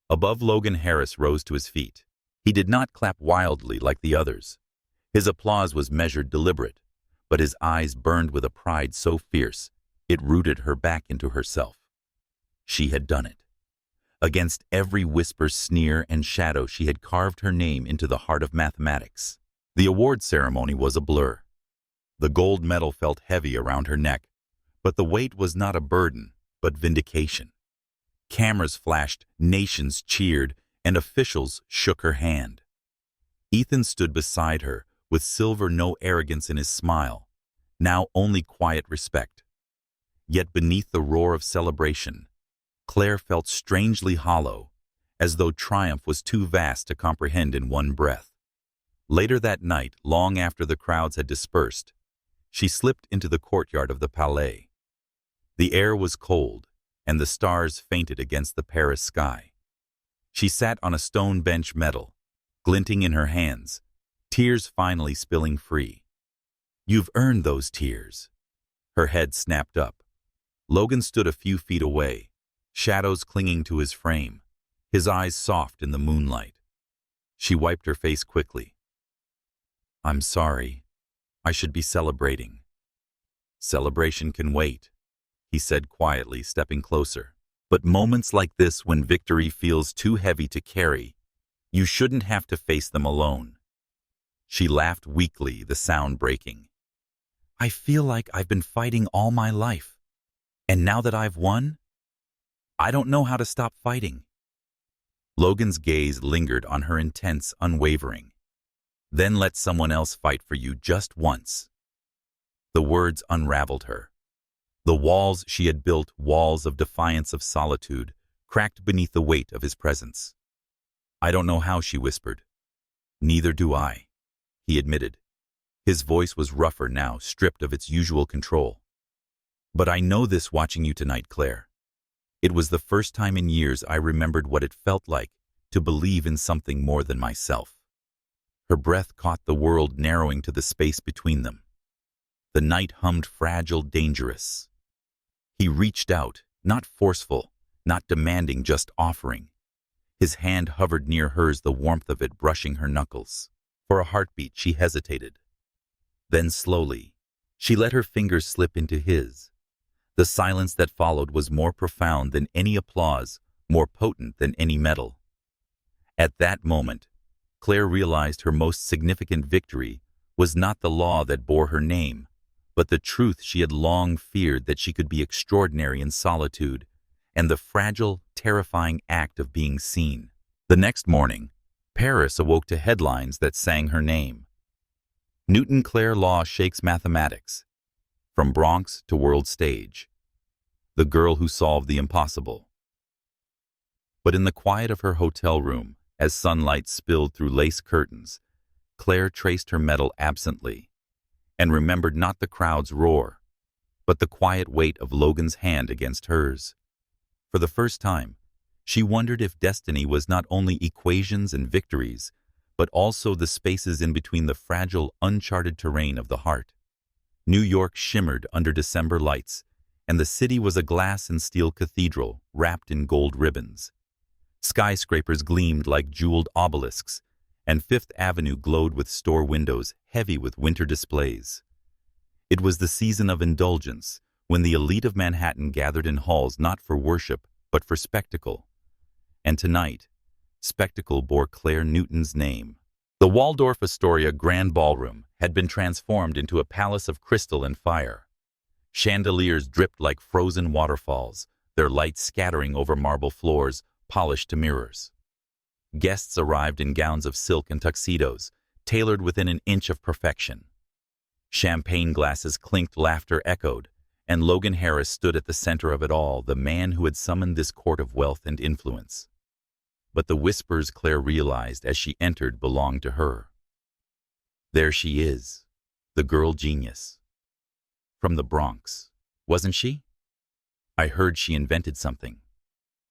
Above, Logan Harris rose to his feet. He did not clap wildly like the others. His applause was measured, deliberate, but his eyes burned with a pride so fierce it rooted her back into herself. She had done it. Against every whisper, sneer, and shadow, she had carved her name into the heart of mathematics. The award ceremony was a blur. The gold medal felt heavy around her neck, but the weight was not a burden, but vindication. Cameras flashed, nations cheered, and officials shook her hand. Ethan stood beside her, with silver, no arrogance in his smile, now only quiet respect. Yet beneath the roar of celebration, Claire felt strangely hollow, as though triumph was too vast to comprehend in one breath. Later that night, long after the crowds had dispersed, she slipped into the courtyard of the Palais. The air was cold, and the stars fainted against the Paris sky. She sat on a stone bench, metal, glinting in her hands, tears finally spilling free. You've earned those tears. Her head snapped up. Logan stood a few feet away, shadows clinging to his frame, his eyes soft in the moonlight. She wiped her face quickly. I'm sorry. I should be celebrating. Celebration can wait, he said quietly, stepping closer. But moments like this, when victory feels too heavy to carry, you shouldn't have to face them alone. She laughed weakly, the sound breaking. I feel like I've been fighting all my life, and now that I've won, I don't know how to stop fighting. Logan's gaze lingered on her, intense, unwavering. Then let someone else fight for you just once. The words unraveled her. The walls she had built, walls of defiance, of solitude, cracked beneath the weight of his presence. I don't know how, she whispered. Neither do I, he admitted. His voice was rougher now, stripped of its usual control. But I know this watching you tonight, Claire. It was the first time in years I remembered what it felt like to believe in something more than myself. Her breath caught the world narrowing to the space between them. The night hummed fragile, dangerous. He reached out, not forceful, not demanding, just offering. His hand hovered near hers, the warmth of it brushing her knuckles. For a heartbeat, she hesitated. Then slowly, she let her fingers slip into his. The silence that followed was more profound than any applause, more potent than any medal. At that moment, Claire realized her most significant victory was not the law that bore her name, but the truth she had long feared, that she could be extraordinary in solitude, and the fragile, terrifying act of being seen. The next morning, Paris awoke to headlines that sang her name. Newton Claire Law shakes mathematics. From Bronx to world stage. The girl who solved the impossible. But in the quiet of her hotel room, as sunlight spilled through lace curtains, Claire traced her medal absently, and remembered not the crowd's roar, but the quiet weight of Logan's hand against hers. For the first time, she wondered if destiny was not only equations and victories, but also the spaces in between, the fragile, uncharted terrain of the heart. New York shimmered under December lights, and the city was a glass and steel cathedral wrapped in gold ribbons. Skyscrapers gleamed like jeweled obelisks, and Fifth Avenue glowed with store windows heavy with winter displays. It was the season of indulgence, when the elite of Manhattan gathered in halls not for worship, but for spectacle. And tonight, spectacle bore Claire Newton's name. The Waldorf Astoria Grand Ballroom had been transformed into a palace of crystal and fire. Chandeliers dripped like frozen waterfalls, their light scattering over marble floors, polished to mirrors. Guests arrived in gowns of silk and tuxedos, tailored within an inch of perfection. Champagne glasses clinked, laughter echoed, and Logan Harris stood at the center of it all, the man who had summoned this court of wealth and influence. But the whispers, Claire realized as she entered, belonged to her. There she is, the girl genius. From the Bronx, wasn't she? I heard she invented something.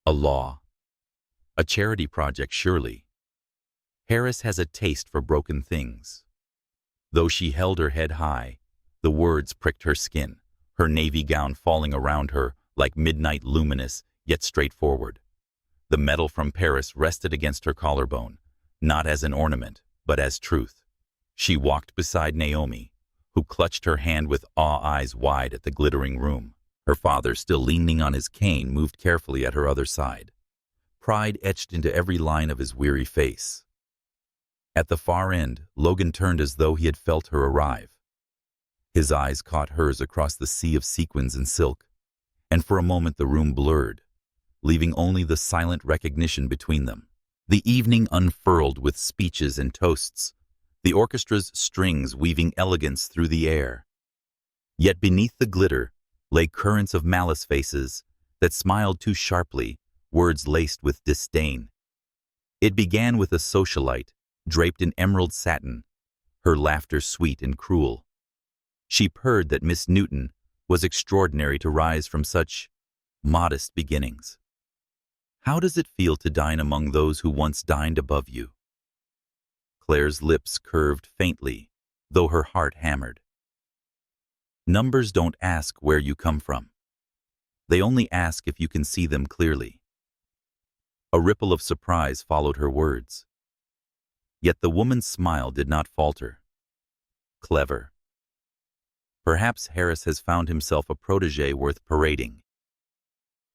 A law. A charity project, surely. Harris has a taste for broken things. Though she held her head high, the words pricked her skin, her navy gown falling around her like midnight, luminous, yet straightforward. The medal from Paris rested against her collarbone, not as an ornament, but as truth. She walked beside Naomi, who clutched her hand with awe, eyes wide at the glittering room. Her father, still leaning on his cane, moved carefully at her other side. Pride etched into every line of his weary face. At the far end, Logan turned as though he had felt her arrive. His eyes caught hers across the sea of sequins and silk, and for a moment the room blurred, leaving only the silent recognition between them. The evening unfurled with speeches and toasts, the orchestra's strings weaving elegance through the air. Yet beneath the glitter lay currents of malice, faces that smiled too sharply, words laced with disdain. It began with a socialite, draped in emerald satin, her laughter sweet and cruel. She purred that Miss Newton was extraordinary to rise from such modest beginnings. How does it feel to dine among those who once dined above you? Claire's lips curved faintly, though her heart hammered. Numbers don't ask where you come from. They only ask if you can see them clearly. A ripple of surprise followed her words. Yet the woman's smile did not falter. Clever. Perhaps Harris has found himself a protégé worth parading.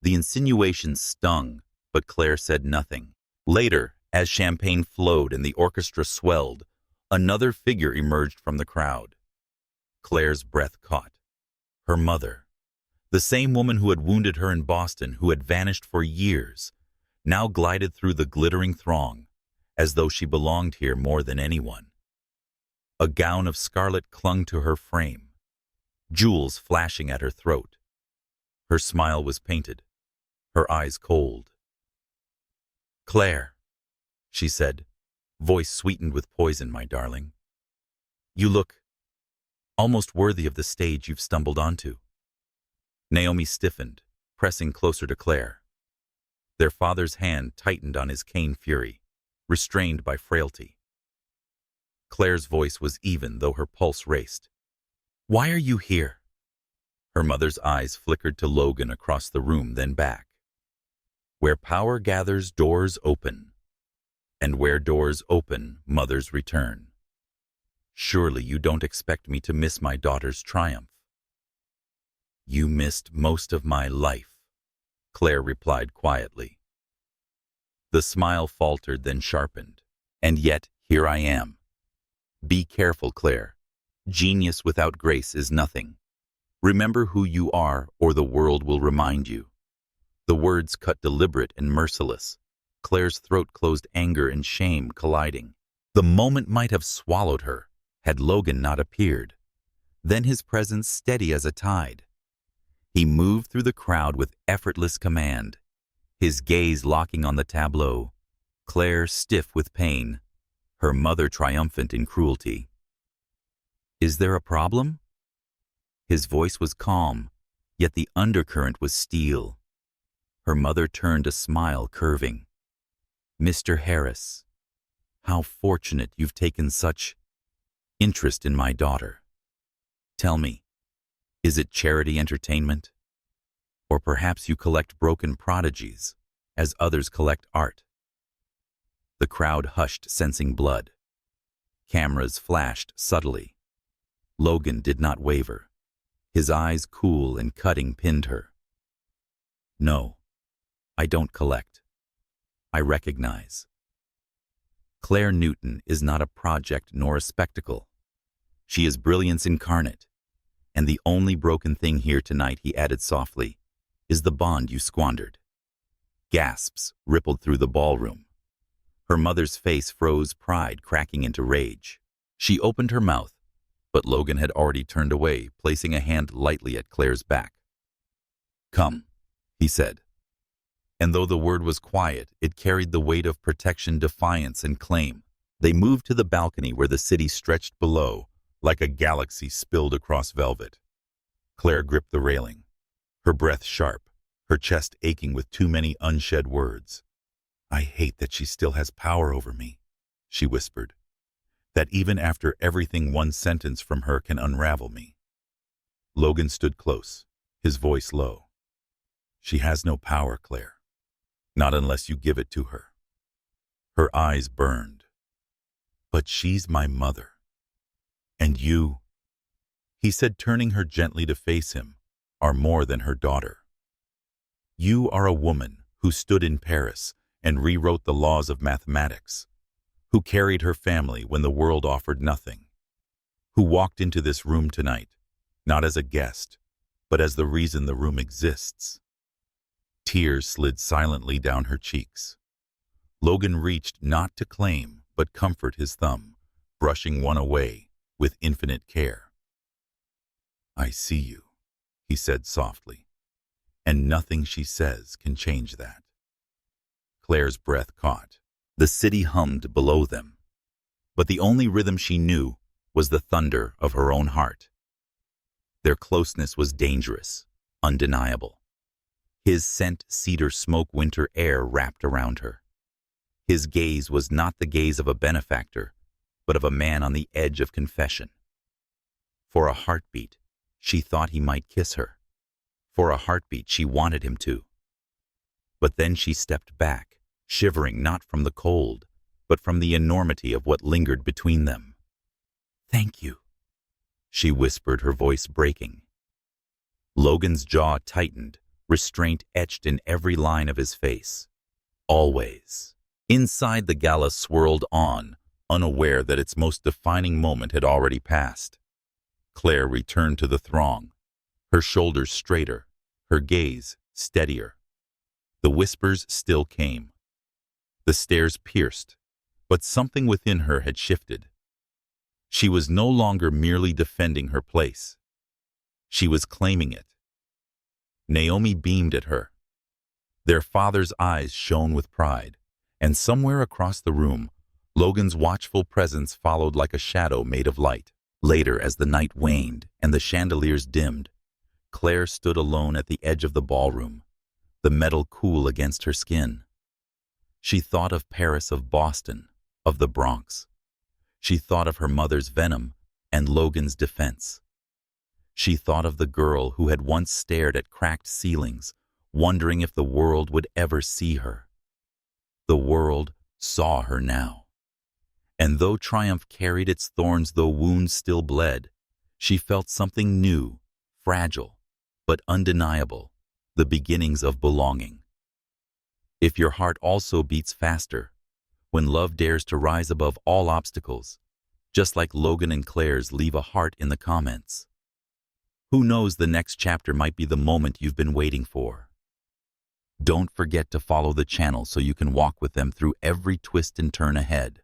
The insinuation stung, but Claire said nothing. Later, as champagne flowed and the orchestra swelled, another figure emerged from the crowd. Claire's breath caught. Her mother. The same woman who had wounded her in Boston, who had vanished for years, now glided through the glittering throng, as though she belonged here more than anyone. A gown of scarlet clung to her frame, jewels flashing at her throat. Her smile was painted, her eyes cold. "Claire," she said, voice sweetened with poison, "my darling. You look almost worthy of the stage you've stumbled onto." Naomi stiffened, pressing closer to Claire. Their father's hand tightened on his cane fury, restrained by frailty. Claire's voice was even, though her pulse raced. "Why are you here?" Her mother's eyes flickered to Logan across the room, then back. "Where power gathers, doors open. And where doors open, mothers return. Surely you don't expect me to miss my daughter's triumph." "You missed most of my life," Claire replied quietly. The smile faltered, then sharpened. "And yet, here I am. Be careful, Claire. Genius without grace is nothing. Remember who you are, or the world will remind you." The words cut deliberate and merciless. Claire's throat closed, anger and shame colliding. The moment might have swallowed her, had Logan not appeared. Then his presence steady as a tide. He moved through the crowd with effortless command, his gaze locking on the tableau, Claire stiff with pain, her mother triumphant in cruelty. "Is there a problem?" His voice was calm, yet the undercurrent was steel. Her mother turned, a smile curving. "Mr. Harris, how fortunate you've taken such interest in my daughter. Tell me, is it charity entertainment? Or perhaps you collect broken prodigies, as others collect art?" The crowd hushed, sensing blood. Cameras flashed subtly. Logan did not waver. His eyes cool and cutting pinned her. "No, I don't collect. I recognize. Claire Newton is not a project nor a spectacle. She is brilliance incarnate. And the only broken thing here tonight," he added softly, "is the bond you squandered." Gasps rippled through the ballroom. Her mother's face froze, pride cracking into rage. She opened her mouth, but Logan had already turned away, placing a hand lightly at Claire's back. "Come," he said. And though the word was quiet, it carried the weight of protection, defiance, and claim. They moved to the balcony where the city stretched below, like a galaxy spilled across velvet. Claire gripped the railing, her breath sharp, her chest aching with too many unshed words. "I hate that she still has power over me," she whispered. "That even after everything, one sentence from her can unravel me." Logan stood close, his voice low. "She has no power, Claire. Not unless you give it to her." Her eyes burned. "But she's my mother. And you," he said, turning her gently to face him, "are more than her daughter. You are a woman who stood in Paris and rewrote the laws of mathematics, who carried her family when the world offered nothing, who walked into this room tonight, not as a guest, but as the reason the room exists." Tears slid silently down her cheeks. Logan reached not to claim, but comfort his thumb, brushing one away with infinite care. "I see you," he said softly, "and nothing she says can change that." Claire's breath caught. The city hummed below them, but the only rhythm she knew was the thunder of her own heart. Their closeness was dangerous, undeniable. His scent cedar smoke winter air wrapped around her. His gaze was not the gaze of a benefactor, but of a man on the edge of confession. For a heartbeat, she thought he might kiss her. For a heartbeat, she wanted him to. But then she stepped back, shivering not from the cold, but from the enormity of what lingered between them. "Thank you," she whispered, her voice breaking. Logan's jaw tightened, restraint etched in every line of his face. Always. Inside, the gala swirled on, unaware that its most defining moment had already passed. Claire returned to the throng, her shoulders straighter, her gaze steadier. The whispers still came. The stares pierced, but something within her had shifted. She was no longer merely defending her place. She was claiming it. Naomi beamed at her. Their father's eyes shone with pride, and somewhere across the room, Logan's watchful presence followed like a shadow made of light. Later, as the night waned and the chandeliers dimmed, Claire stood alone at the edge of the ballroom, the metal cool against her skin. She thought of Paris, of Boston, of the Bronx. She thought of her mother's venom and Logan's defense. She thought of the girl who had once stared at cracked ceilings, wondering if the world would ever see her. The world saw her now. And though triumph carried its thorns, though wounds still bled, she felt something new, fragile, but undeniable, the beginnings of belonging. If your heart also beats faster, when love dares to rise above all obstacles, just like Logan and Claire's, leave a heart in the comments. Who knows, the next chapter might be the moment you've been waiting for. Don't forget to follow the channel so you can walk with them through every twist and turn ahead.